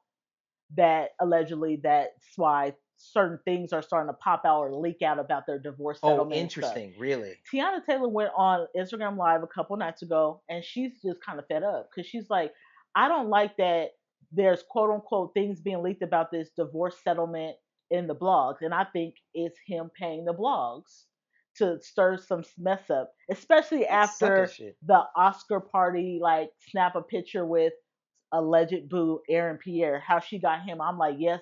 Speaker 1: that allegedly that's why certain things are starting to pop out or leak out about their divorce
Speaker 2: Oh,
Speaker 1: settlement and stuff.
Speaker 2: interesting. Really?
Speaker 1: Tiana Taylor went on Instagram Live a couple nights ago, and she's just kind of fed up because she's like, I don't like that there's quote unquote things being leaked about this divorce settlement in the blogs, and I think it's him paying the blogs to stir some mess up, especially
Speaker 2: That's sucker
Speaker 1: after
Speaker 2: shit.
Speaker 1: the Oscar party, like snap a picture with alleged boo Aaron Pierre, how she got him. I'm like, yes,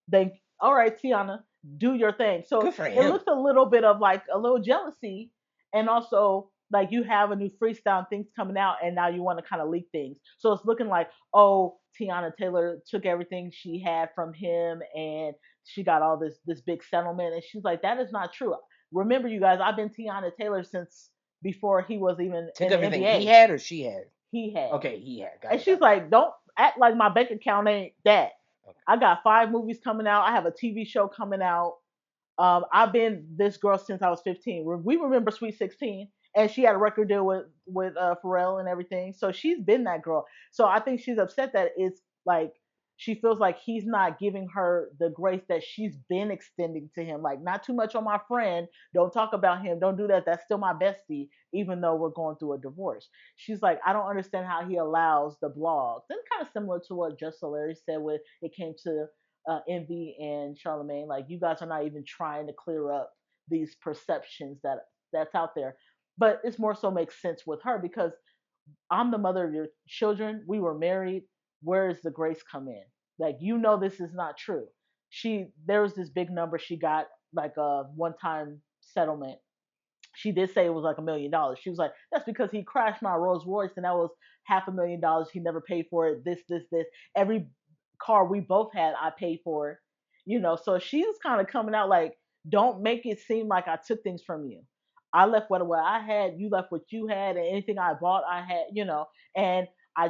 Speaker 1: they all right, Tiana, do your thing. So
Speaker 2: Good for
Speaker 1: it
Speaker 2: him.
Speaker 1: looks a little bit of like a little jealousy, and also like you have a new freestyle and things coming out, and now you want to kind of leak things. So it's looking like, oh, Tiana Taylor took everything she had from him, and she got all this big settlement, and she's like, that is not true. Remember, you guys, I've been Tiana Taylor since before he was even
Speaker 2: Took
Speaker 1: in the
Speaker 2: everything he
Speaker 1: NBA.
Speaker 2: had or she had.
Speaker 1: He had,
Speaker 2: Okay, he had. Got
Speaker 1: and
Speaker 2: it.
Speaker 1: she's
Speaker 2: Got it.
Speaker 1: like, don't act like my bank account ain't that.
Speaker 2: Okay.
Speaker 1: I got 5 movies coming out. I have a TV show coming out. I've been this girl since I was 15. We remember Sweet 16, and she had a record deal with Pharrell and everything. So she's been that girl. So I think she's upset that it's like she feels like he's not giving her the grace that she's been extending to him. Like, not too much on my friend. Don't talk about him. Don't do that. That's still my bestie, even though we're going through a divorce. She's like, I don't understand how he allows the blogs. And kind of similar to what Just Larry said when it came to Envy and Charlemagne. Like, you guys are not even trying to clear up these perceptions that's out there. But it's more so makes sense with her because I'm the mother of your children. We were married. Where is the grace come in? Like, this is not true. There was this big number she got, like a one time settlement. She did say it was like $1 million. She was like, that's because he crashed my Rolls Royce and that was $500,000. He never paid for it. This. Every car we both had, I paid for it. So she's kind of coming out like, don't make it seem like I took things from you. I left what I had, you left what you had, and anything I bought, I had. And I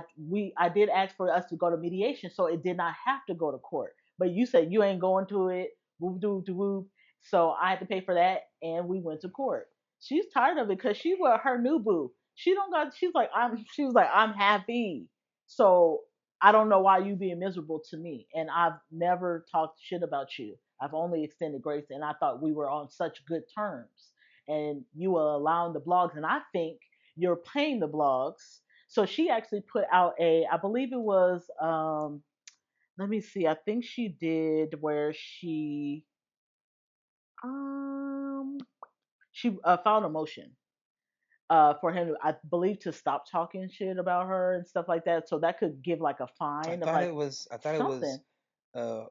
Speaker 1: did ask for us to go to mediation, so it did not have to go to court. But you said you ain't going to it, whoop doo doo whoop. So I had to pay for that, and we went to court. She's tired of it because she was her new boo. She don't got. She's like She was like, I'm happy. So I don't know why you being miserable to me. And I've never talked shit about you. I've only extended grace, and I thought we were on such good terms. And you were allowing the blogs, and I think you're paying the blogs. So she actually put out I believe it was, let me see, I think she did where um, she filed a motion for him, I believe, to stop talking shit about her and stuff like that. So that could give like a
Speaker 2: I
Speaker 1: fine of
Speaker 2: thought
Speaker 1: like
Speaker 2: it was. I thought it was.
Speaker 1: something.
Speaker 2: Uh,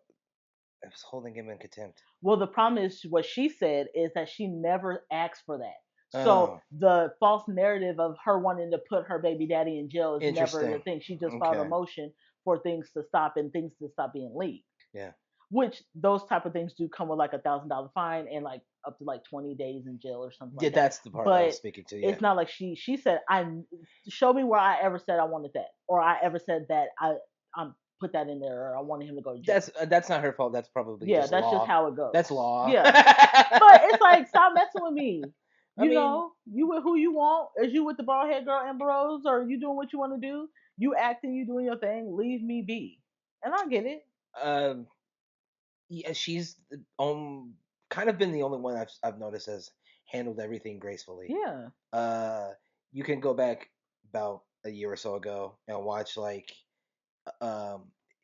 Speaker 2: it was holding him in contempt.
Speaker 1: Well, the problem is what she said is that she never asked for that. So
Speaker 2: Oh,
Speaker 1: the false narrative of her wanting to put her baby daddy in jail is never the
Speaker 2: interesting.
Speaker 1: thing. She just filed a
Speaker 2: Okay.
Speaker 1: motion for things to stop and things to stop being leaked.
Speaker 2: Yeah.
Speaker 1: Which those type of things do come with like $1,000 fine and like up to like 20 days in jail or something
Speaker 2: Yeah,
Speaker 1: like that.
Speaker 2: that's the part I was
Speaker 1: But
Speaker 2: speaking to. Yeah.
Speaker 1: it's not like she said, I show me where I ever said I wanted that, or I ever said that I put that in there, or I wanted him to go to jail.
Speaker 2: That's not her fault. That's probably
Speaker 1: Yeah,
Speaker 2: just
Speaker 1: that's just
Speaker 2: law.
Speaker 1: how it
Speaker 2: That's
Speaker 1: goes.
Speaker 2: law.
Speaker 1: Yeah, but it's like, stop messing with me.
Speaker 2: I mean,
Speaker 1: You with who you want. Is you with the bald head girl Amber Rose, or you doing what you want to do? You acting, you doing your thing. Leave me be. And I get it.
Speaker 2: um, yeah, she's kind of been the only one I've noticed has handled everything gracefully.
Speaker 1: Yeah.
Speaker 2: Uh, you can go back about a year or so ago and watch like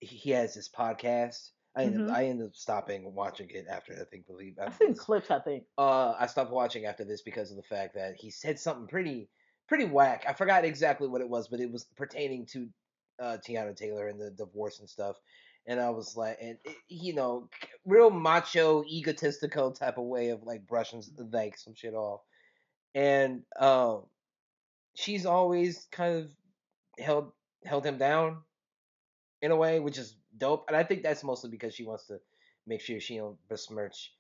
Speaker 2: he has this podcast.
Speaker 1: Mhm.
Speaker 2: I ended up stopping watching it after I think believe
Speaker 1: I
Speaker 2: after
Speaker 1: seen
Speaker 2: this.
Speaker 1: clips. I think.
Speaker 2: I stopped watching after this because of the fact that he said something pretty whack. I forgot exactly what it was, but it was pertaining to Teyana Taylor and the divorce and stuff. And I was like, and real macho, egotistical type of way of like brushing like some shit off. And she's always kind of held held him down in a way, which is dope. And I think that's mostly because she wants to make sure she don't besmirch,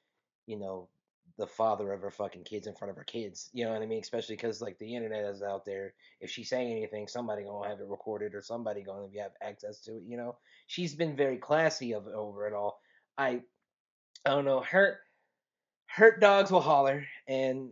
Speaker 2: you know, the father of her fucking kids in front of her kids. You know what I mean? Especially because like the internet is out there. If she's saying anything, somebody gonna have it recorded or somebody gonna have access to it. She's been very classy over it all. I I don't know. Hurt dogs will holler, and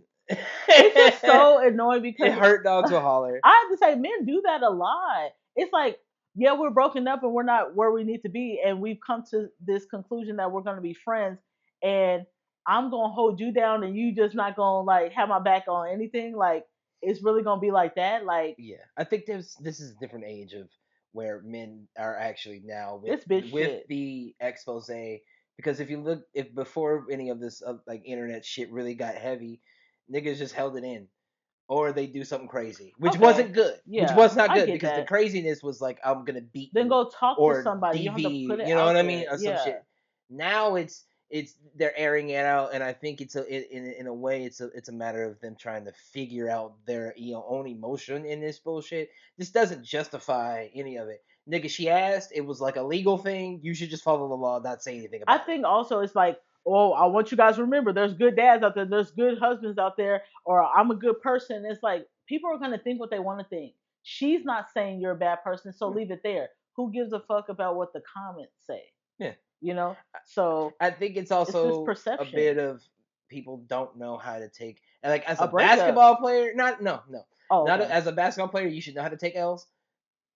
Speaker 1: It's just so annoying because
Speaker 2: hurt dogs will holler.
Speaker 1: I have to say, men do that a lot. It's like, yeah, we're broken up and we're not where we need to be, and we've come to this conclusion that we're going to be friends, and I'm going to hold you down, and you just not going to like have my back on anything. Like, it's really going to be like that. Like,
Speaker 2: Yeah, I think this is a different age of where men are actually now
Speaker 1: it's bitch
Speaker 2: with
Speaker 1: shit.
Speaker 2: the expose, because if you look, if before any of this like internet shit really got heavy, niggas just held it in, or they do something crazy, which
Speaker 1: Okay,
Speaker 2: wasn't good, which
Speaker 1: yeah,
Speaker 2: was not
Speaker 1: I
Speaker 2: good
Speaker 1: get
Speaker 2: because the
Speaker 1: that.
Speaker 2: craziness was like I'm gonna beat
Speaker 1: Then
Speaker 2: you
Speaker 1: go talk to
Speaker 2: or
Speaker 1: somebody. You don't have to
Speaker 2: DV,
Speaker 1: put it
Speaker 2: you know what
Speaker 1: out
Speaker 2: I
Speaker 1: there.
Speaker 2: mean, or some
Speaker 1: Yeah.
Speaker 2: shit. Now it's they're airing it out, and I think it's in a way it's a matter of them trying to figure out their own emotion in this bullshit. This doesn't justify any of it, nigga. She asked, it was like a legal thing. You should just follow the law, not say anything
Speaker 1: I
Speaker 2: about it.
Speaker 1: think also it's like, oh, I want you guys to remember there's good dads out there, there's good husbands out there, or I'm a good person. It's like people are gonna think what they want to think. She's not saying you're a bad person, so
Speaker 2: Yeah,
Speaker 1: leave it there. Who gives a fuck about what the comments say?
Speaker 2: yeah.
Speaker 1: You know? So
Speaker 2: I think it's
Speaker 1: it's this
Speaker 2: also a
Speaker 1: perception.
Speaker 2: bit of people don't know how to take, and like as
Speaker 1: A
Speaker 2: a
Speaker 1: breakup.
Speaker 2: basketball player, not no no,
Speaker 1: Oh,
Speaker 2: not
Speaker 1: okay.
Speaker 2: as a basketball player, you should know how to take L's.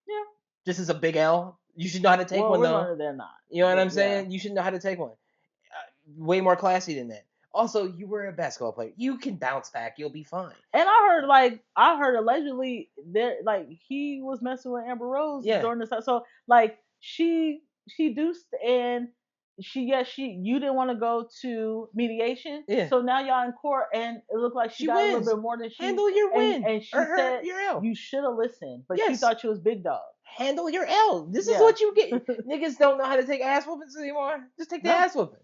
Speaker 1: Yeah.
Speaker 2: Just as a big L, you should know how to take
Speaker 1: Well,
Speaker 2: one
Speaker 1: we're
Speaker 2: though.
Speaker 1: learning they're not.
Speaker 2: You know what I'm
Speaker 1: Yeah.
Speaker 2: saying? You should know how to take one. Way more classy than that. Also, you were a basketball player. You can bounce back. You'll be fine.
Speaker 1: And I heard allegedly there like he was messing with Amber Rose
Speaker 2: Yeah,
Speaker 1: during this time. So like she deuced and she you didn't want to go to mediation.
Speaker 2: yeah.
Speaker 1: So now y'all in court and it looked like she
Speaker 2: She
Speaker 1: got a little
Speaker 2: wins.
Speaker 1: bit more than she
Speaker 2: Handle your win
Speaker 1: and
Speaker 2: or
Speaker 1: she
Speaker 2: her
Speaker 1: said
Speaker 2: your L.
Speaker 1: you should have listened, but she
Speaker 2: Yes.
Speaker 1: thought she was big dog.
Speaker 2: Handle your L. This is
Speaker 1: Yeah.
Speaker 2: what you get. Niggas don't know how to take ass whoopings anymore. Just take the
Speaker 1: No,
Speaker 2: ass whooping.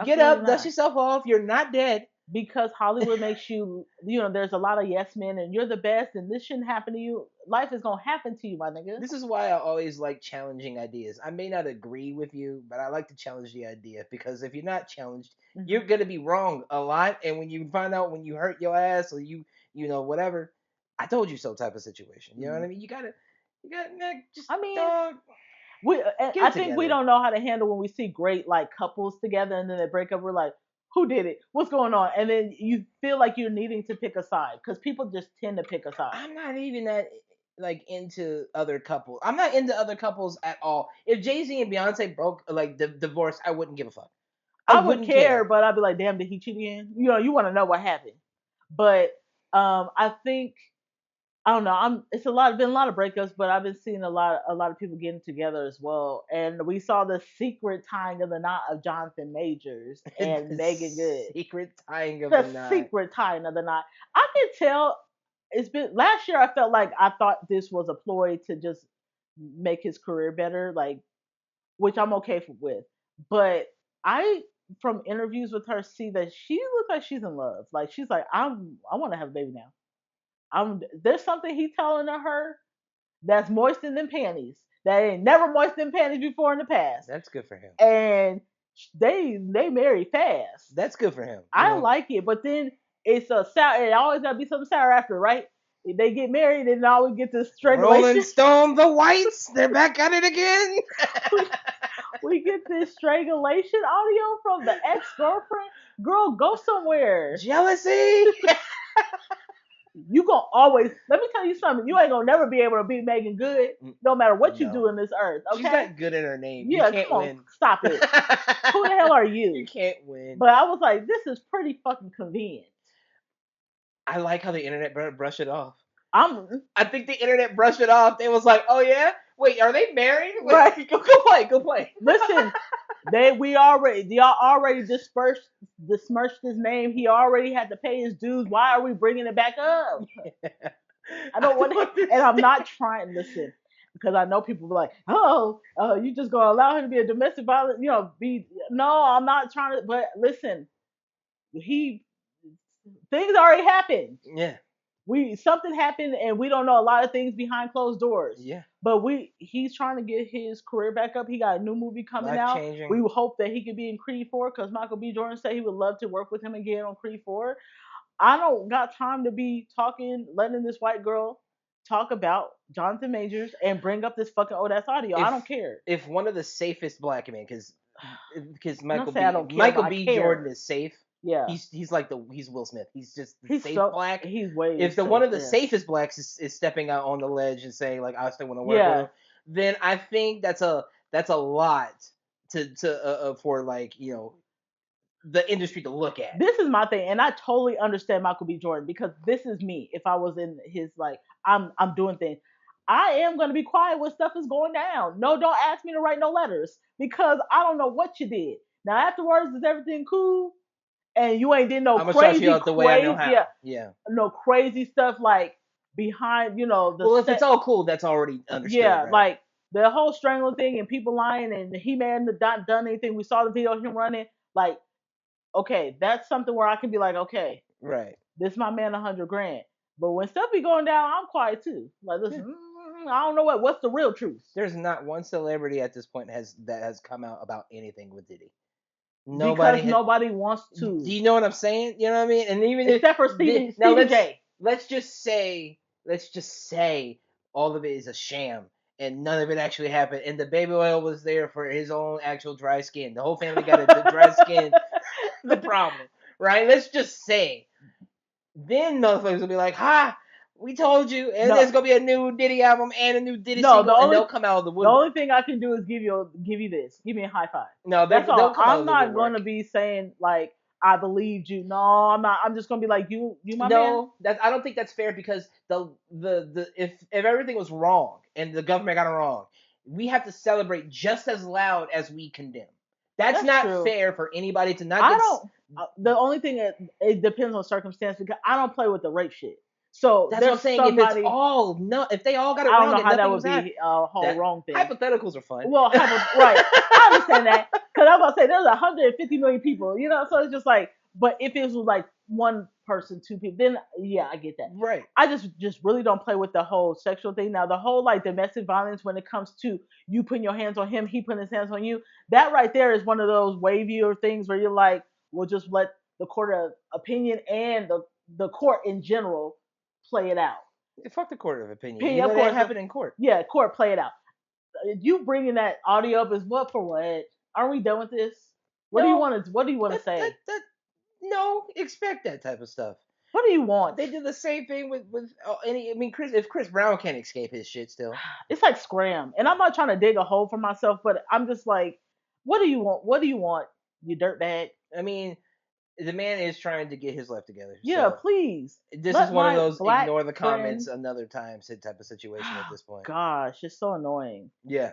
Speaker 2: Get
Speaker 1: absolutely
Speaker 2: up, dust
Speaker 1: not.
Speaker 2: yourself off. You're not dead.
Speaker 1: Because Hollywood makes you know, there's a lot of yes men and you're the best and this shouldn't happen to you. Life is gonna happen to you, my nigga.
Speaker 2: This is why I always like challenging ideas. I may not agree with you, but I like to challenge the idea because if you're not challenged, you're
Speaker 1: Hmm.
Speaker 2: gonna be wrong a lot. And when you find out when you hurt your ass or you know whatever, I told you so type of situation. You know what
Speaker 1: Hmm.
Speaker 2: I mean? You gotta man, just
Speaker 1: I mean,
Speaker 2: dog get
Speaker 1: I
Speaker 2: it
Speaker 1: think we
Speaker 2: together.
Speaker 1: don't know how to handle when we see great like couples together and then they break up. We're like, who did it? What's going on? And then you feel like you're needing to pick a side because people just tend to pick a side.
Speaker 2: I'm not even that like into other couples. I'm not into other couples at all. If Jay Z and Beyonce broke like divorced, I wouldn't give a fuck. I
Speaker 1: I would
Speaker 2: wouldn't
Speaker 1: care,
Speaker 2: care.
Speaker 1: but I'd be like, damn, did he cheat again? You know, you want to know what happened. But I think I don't know. It's been a lot of breakups, but I've been seeing a lot of people getting together as well. And we saw the secret tying of the knot of Jonathan Majors and
Speaker 2: The
Speaker 1: Megan Good.
Speaker 2: secret tying of the
Speaker 1: The
Speaker 2: knot.
Speaker 1: secret tying of the knot. I can tell it's been last year I felt like I thought this was a ploy to just make his career better, like which I'm okay with. But I from interviews with her see that she looks like she's in love. Like she's like, I want to have a baby now. There's something he telling to her that's moistened than panties. That ain't never moistened panties before in the past.
Speaker 2: That's good for him.
Speaker 1: And they marry fast.
Speaker 2: That's good for him. You
Speaker 1: I
Speaker 2: know,
Speaker 1: like it, but then it's a sour. It always gotta be something sour after, right? They get married and now we get this
Speaker 2: Rolling
Speaker 1: strangulation.
Speaker 2: Stone, the Whites, they're back at it again.
Speaker 1: we, we get this strangulation audio from the ex girlfriend. Girl, go somewhere.
Speaker 2: Jealousy.
Speaker 1: You gonna always let me tell you something. You ain't gonna never be able to beat Megan Good, no matter what you do
Speaker 2: No,
Speaker 1: in this earth.
Speaker 2: she's
Speaker 1: Okay?
Speaker 2: not good at her name. You
Speaker 1: Yeah,
Speaker 2: can't
Speaker 1: come on,
Speaker 2: win.
Speaker 1: stop it. Who the hell are
Speaker 2: You
Speaker 1: you?
Speaker 2: can't win.
Speaker 1: But I was like, this is pretty fucking convenient.
Speaker 2: I like how the internet brushed it off.
Speaker 1: I'm
Speaker 2: I think the internet brushed it off. They was like, "Oh yeah, wait, are they married? Wait,
Speaker 1: right.
Speaker 2: go play, go play."
Speaker 1: Listen, y'all already dispersed his name. He already had to pay his dues. Why are we bringing it back up? I don't want to, and I'm not trying. Listen, because I know people be like, "Oh, you just gonna allow him to be a domestic violence? You know, be no, I'm not trying to." But listen, he things already happened.
Speaker 2: Yeah,
Speaker 1: We something happened, and we don't know a lot of things behind closed doors.
Speaker 2: yeah,
Speaker 1: But he's trying to get his career back up. He got a new movie coming
Speaker 2: life
Speaker 1: out. We
Speaker 2: changing.
Speaker 1: hope that he could be in Creed 4 because Michael B. Jordan said he would love to work with him again on Creed 4. I don't got time to be letting this white girl talk about Jonathan Majors and bring up this fucking old ass audio. I
Speaker 2: If
Speaker 1: don't care.
Speaker 2: if one of the safest black men, because
Speaker 1: I'm not saying I don't care, but
Speaker 2: Michael
Speaker 1: I
Speaker 2: B. Jordan
Speaker 1: care.
Speaker 2: is safe.
Speaker 1: Yeah,
Speaker 2: He's like he's Will Smith. He's just the
Speaker 1: he's
Speaker 2: safe black.
Speaker 1: he's way
Speaker 2: If the
Speaker 1: safe.
Speaker 2: one of the
Speaker 1: Yeah,
Speaker 2: safest blacks is stepping out on the ledge and saying like I still want to work with
Speaker 1: yeah.
Speaker 2: him, then I think that's a lot to for like the industry to look at.
Speaker 1: This is my thing, and I totally understand Michael B. Jordan because this is me. If I was in his like, I'm doing things. I am gonna be quiet when stuff is going down. No, don't ask me to write no letters because I don't know what you did. Now afterwards, is everything cool? And you ain't did no
Speaker 2: I'm gonna shout you
Speaker 1: crazy,
Speaker 2: out the way I know
Speaker 1: crazy, yeah,
Speaker 2: how. Yeah.
Speaker 1: no crazy stuff like behind, the
Speaker 2: Well, if it's
Speaker 1: set,
Speaker 2: all cool, that's already understood,
Speaker 1: yeah,
Speaker 2: right?
Speaker 1: like the whole strangling thing and people lying and he man not done anything. We saw the video of him running. Like, okay, that's something where I can be like, okay,
Speaker 2: Right.
Speaker 1: this my man 100 grand. But when stuff be going down, I'm quiet too. Like,
Speaker 2: Yeah.
Speaker 1: listen, I don't know what's the real truth.
Speaker 2: There's not one celebrity at this point has come out about anything with Diddy. Nobody
Speaker 1: Because
Speaker 2: had.
Speaker 1: nobody wants
Speaker 2: Do
Speaker 1: to,
Speaker 2: you know what I'm saying? You know what I mean? And even if
Speaker 1: except for
Speaker 2: now
Speaker 1: Stephen J.
Speaker 2: let's just say all of it is a sham and none of it actually happened and the baby oil was there for his own actual dry skin. The whole family got a dry skin. The problem. right? Let's just say. Then motherfuckers will be like, "Ha, we told you," and
Speaker 1: No,
Speaker 2: there's gonna be a new Diddy album and a new Diddy
Speaker 1: no. The
Speaker 2: single, and
Speaker 1: only
Speaker 2: they'll come out of the
Speaker 1: the only
Speaker 2: woodwork.
Speaker 1: thing I can do is give you this. Give me a high five.
Speaker 2: No,
Speaker 1: That's
Speaker 2: they'll
Speaker 1: all.
Speaker 2: come out
Speaker 1: I'm
Speaker 2: of the
Speaker 1: not
Speaker 2: woodwork.
Speaker 1: gonna be saying like I believed you. No, I'm not. I'm just gonna be like you my man.
Speaker 2: No, that I don't think that's fair because the if everything was wrong and the government got it wrong, we have to celebrate just as loud as we condemn. That's
Speaker 1: That's
Speaker 2: not
Speaker 1: true.
Speaker 2: fair for anybody to not
Speaker 1: I
Speaker 2: get.
Speaker 1: don't. The only thing is, it depends on circumstance because I don't play with the rape shit. So
Speaker 2: That's what
Speaker 1: there's
Speaker 2: I'm saying. If it's
Speaker 1: somebody.
Speaker 2: all no, if they all got it
Speaker 1: I don't
Speaker 2: wrong
Speaker 1: know
Speaker 2: and
Speaker 1: how that
Speaker 2: nothing
Speaker 1: would
Speaker 2: was happening,
Speaker 1: be a whole
Speaker 2: that
Speaker 1: wrong thing.
Speaker 2: hypotheticals are fun.
Speaker 1: Well, right. I understand that because I'm gonna say there's 150 million people, so it's just like, but if it was like one person, two people, then yeah, I get that.
Speaker 2: Right.
Speaker 1: I just really don't play with the whole sexual thing. Now, the whole like domestic violence when it comes to you putting your hands on him, he putting his hands on you, that right there is one of those wavier things where you're like, we'll just let the court of opinion and the court in general play it out.
Speaker 2: Fuck the court of opinion. You
Speaker 1: Opinion, of
Speaker 2: let it
Speaker 1: course,
Speaker 2: happen in court.
Speaker 1: yeah, court play it out. You bringing that audio up is what for what? Aren't we done with this? What do you
Speaker 2: No,
Speaker 1: want to? What do you want to
Speaker 2: that
Speaker 1: say?
Speaker 2: that no, expect that type of stuff.
Speaker 1: What do you want?
Speaker 2: They did the same thing with any. I mean, Chris Brown can't escape his shit still.
Speaker 1: It's like scram, and I'm not trying to dig a hole for myself, but I'm just like, what do you want? What do you want? You dirtbag.
Speaker 2: I mean, the man is trying to get his life together.
Speaker 1: Yeah,
Speaker 2: So
Speaker 1: please
Speaker 2: this is
Speaker 1: let
Speaker 2: one of
Speaker 1: my
Speaker 2: those
Speaker 1: black
Speaker 2: ignore the comments
Speaker 1: friend.
Speaker 2: another time type of situation at this point.
Speaker 1: Gosh, it's so annoying.
Speaker 2: Yeah,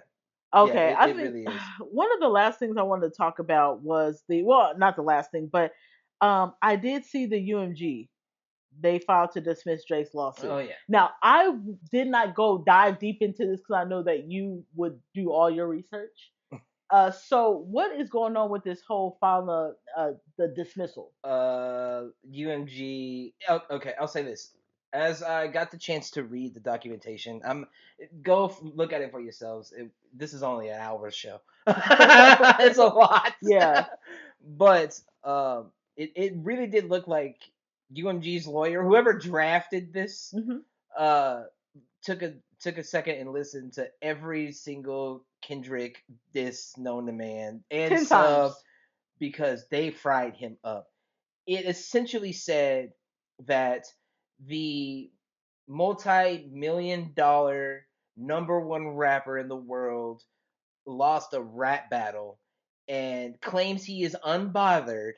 Speaker 2: yeah,
Speaker 1: Okay, I
Speaker 2: it
Speaker 1: think
Speaker 2: really is.
Speaker 1: one of the last things I wanted to talk about was not the last thing, but I did see the UMG. They filed to dismiss Drake's lawsuit.
Speaker 2: Oh yeah.
Speaker 1: Now, I did not go dive deep into this because I know that you would do all your research. So what is going on with this whole filing the dismissal?
Speaker 2: UMG. Oh, okay, I'll say this. As I got the chance to read the documentation, go look at it for yourselves. This is only an hour show. It's a lot,
Speaker 1: Yeah.
Speaker 2: but it really did look like UMG's lawyer, whoever drafted this,
Speaker 1: Hmm.
Speaker 2: uh, took a second and listened to every single Kendrick diss known to man and
Speaker 1: 10 times.
Speaker 2: sub because they fried him up. It essentially said that the multi-million-dollar number one rapper in the world lost a rap battle and claims he is unbothered,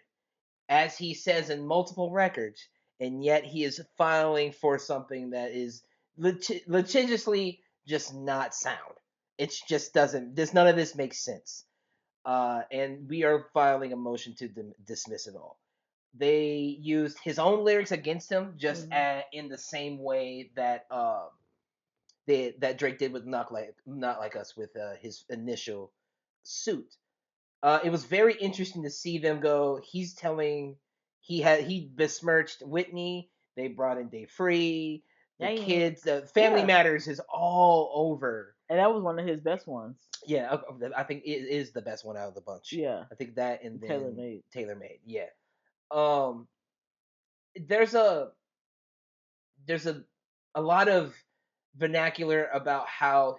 Speaker 2: as he says in multiple records, and yet he is filing for something that is litigiously just not sound. It just doesn't. This none of this makes sense. And we are filing a motion to dismiss it all. They used his own lyrics against him, just
Speaker 1: Hmm.
Speaker 2: in the same way that that Drake did with Not Like Us with his initial suit. It was very interesting to see them go. He's telling he besmirched Whitney. They brought in Dave Free, the
Speaker 1: Dang.
Speaker 2: kids. The Family
Speaker 1: Yeah.
Speaker 2: Matters is all over.
Speaker 1: And that was one of his best ones.
Speaker 2: Yeah, I think it is the best one out of the bunch.
Speaker 1: Yeah.
Speaker 2: I think that and
Speaker 1: Taylor
Speaker 2: then
Speaker 1: made.
Speaker 2: Taylor Made. Yeah. Um, there's a there's a lot of vernacular about how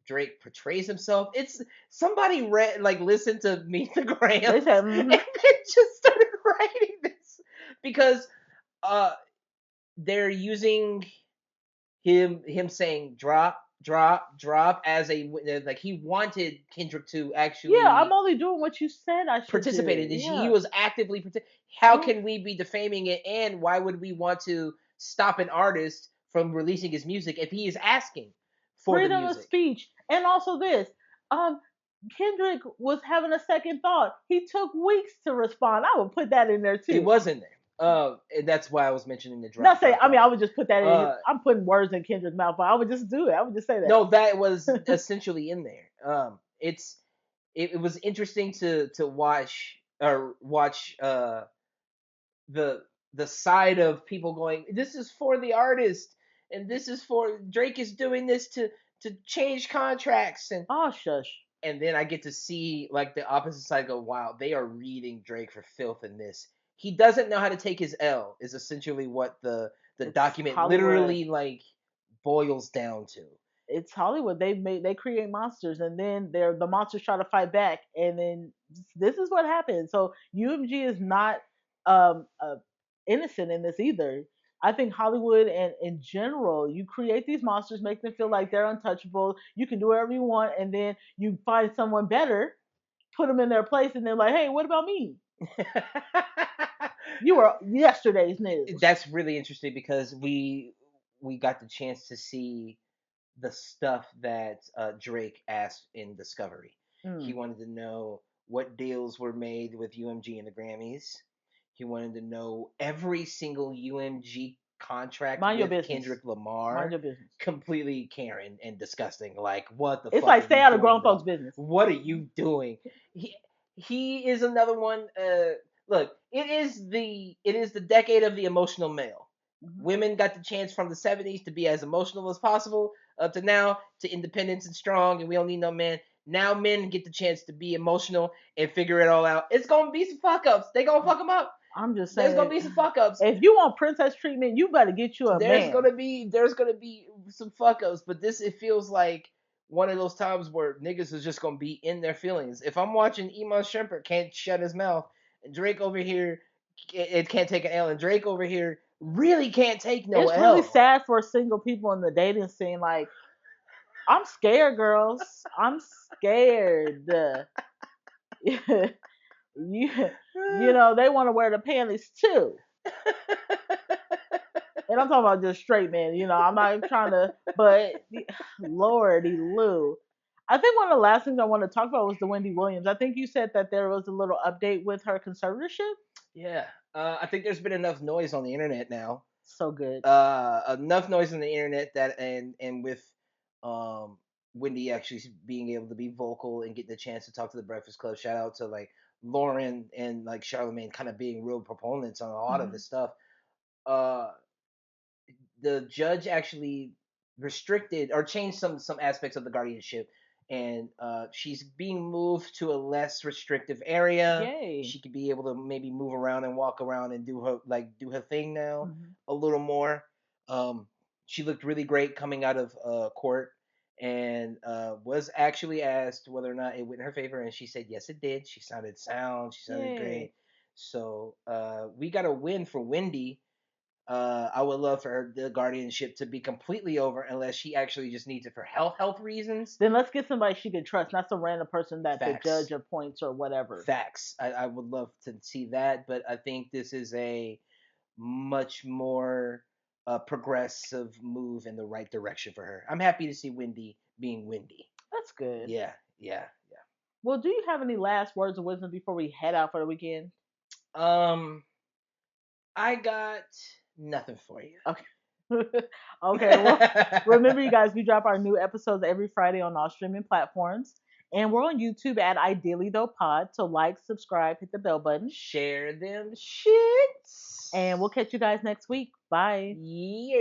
Speaker 2: Drake portrays himself. It's somebody read like listened to Meet the
Speaker 1: They
Speaker 2: Grams
Speaker 1: said,
Speaker 2: and then just started writing this because uh they're using him saying drop as a like he wanted Kendrick to
Speaker 1: yeah, I'm
Speaker 2: actually
Speaker 1: only doing what you said I should
Speaker 2: participate
Speaker 1: do.
Speaker 2: in this. He
Speaker 1: Yeah.
Speaker 2: was actively how
Speaker 1: Mhm.
Speaker 2: can we be defaming it, and why would we want to stop an artist from releasing his music if he is asking for the
Speaker 1: Freedom of
Speaker 2: music?
Speaker 1: speech. And also this. Um, Kendrick was having a second thought. He took weeks to respond. I would put that in there
Speaker 2: It
Speaker 1: too.
Speaker 2: was in there. And that's why I was mentioning the
Speaker 1: Not say, I mean,
Speaker 2: drop.
Speaker 1: I would just put that in.
Speaker 2: Uh,
Speaker 1: I'm putting words in Kendrick's mouth, but I would just do it. I would just say
Speaker 2: no, that was
Speaker 1: that.
Speaker 2: essentially in there. It was interesting to watch the the side of people going, this is for the artist, and this is for Drake is doing this to change contracts,
Speaker 1: Oh, shush.
Speaker 2: and then I get to see like the opposite side go, wow, they are reading Drake for filth in this. He doesn't know how to take his L is essentially what the
Speaker 1: It's
Speaker 2: document
Speaker 1: Hollywood.
Speaker 2: literally like boils down to.
Speaker 1: It's Hollywood. They create monsters, and then the monsters try to fight back, and then this is what happens. So UMG is not innocent in this either. I think Hollywood and in general, you create these monsters, make them feel like they're untouchable. You can do whatever you want, and then you find someone better, put them in their place, and they're like, "Hey, what about me? You were yesterday's news."
Speaker 2: That's really interesting because we got the chance to see the stuff that Drake asked in Discovery. He
Speaker 1: Mm.
Speaker 2: wanted to know what deals were made with UMG and the Grammys. He wanted to know every single UMG contract
Speaker 1: Mind your
Speaker 2: with
Speaker 1: business.
Speaker 2: Kendrick
Speaker 1: Mind
Speaker 2: Lamar.
Speaker 1: your business.
Speaker 2: Completely Karen and disgusting. Like, what the
Speaker 1: It's
Speaker 2: fuck
Speaker 1: like
Speaker 2: are
Speaker 1: stay
Speaker 2: you
Speaker 1: out of
Speaker 2: doing,
Speaker 1: grown
Speaker 2: bro?
Speaker 1: folks' business.
Speaker 2: What are you doing? He he is another one. Look, it is the decade of the emotional male.
Speaker 1: Hmm.
Speaker 2: Women got the chance from the 70s to be as emotional as possible up to now to independence and strong, and we don't need no man. Now men get the chance to be emotional and figure it all out. It's gonna be some fuck ups. They gonna fuck them up.
Speaker 1: I'm just
Speaker 2: There's gonna
Speaker 1: saying,
Speaker 2: be some fuck ups.
Speaker 1: if you want princess treatment, you better get you a
Speaker 2: there's
Speaker 1: man.
Speaker 2: gonna be there's gonna be some fuck ups, but this it feels like one of those times where niggas is just gonna be in their feelings. If I'm watching Iman Shumpert can't shut his mouth, and Drake over here it can't take an L, and Drake over here really can't take no
Speaker 1: It's really
Speaker 2: L.
Speaker 1: sad for single people in the dating scene. Like, I'm scared, girls. I'm scared. you, they want to wear the panties too. And I'm talking about just straight men. I'm not trying to, but Lordy Lou. I think one of the last things I want to talk about was the Wendy Williams. I think you said that there was a little update with her conservatorship.
Speaker 2: Yeah, I think there's been enough noise on the internet now.
Speaker 1: So good.
Speaker 2: Enough noise on the internet that and with um Wendy actually being able to be vocal and getting the chance to talk to the Breakfast Club. Shout out to like Lauren and like Charlemagne kind of being real proponents on a lot of
Speaker 1: Hmm.
Speaker 2: this stuff. Uh, the judge actually restricted or changed some aspects of the guardianship, and she's being moved to a less restrictive area.
Speaker 1: Yay.
Speaker 2: She could be able to maybe move around and walk around and do her thing now
Speaker 1: Hmm.
Speaker 2: a little more. Um, she looked really great coming out of court, and was actually asked whether or not it went in her favor, and she said yes, it did. She sounded sound. She sounded
Speaker 1: Yay.
Speaker 2: great. So we got a win for Wendy. I would love for her the guardianship to be completely over unless she actually just needs it for health reasons.
Speaker 1: Then let's get somebody she can trust, not some random person that the judge
Speaker 2: Facts,
Speaker 1: appoints or whatever.
Speaker 2: facts. I would love to see that, but I think this is a much more progressive move in the right direction for her. I'm happy to see Wendy being Wendy.
Speaker 1: That's good.
Speaker 2: Yeah, yeah,
Speaker 1: Well, do you have any last words of wisdom before we head out for the weekend?
Speaker 2: yeah. I got nothing for you.
Speaker 1: Okay. Okay. Well, remember, you guys, we drop our new episodes every Friday on all streaming platforms. And we're on YouTube at Ideally Though Pod. So like, subscribe, hit the bell button.
Speaker 2: Share them shits.
Speaker 1: And we'll catch you guys next week. Bye.
Speaker 2: Yeah.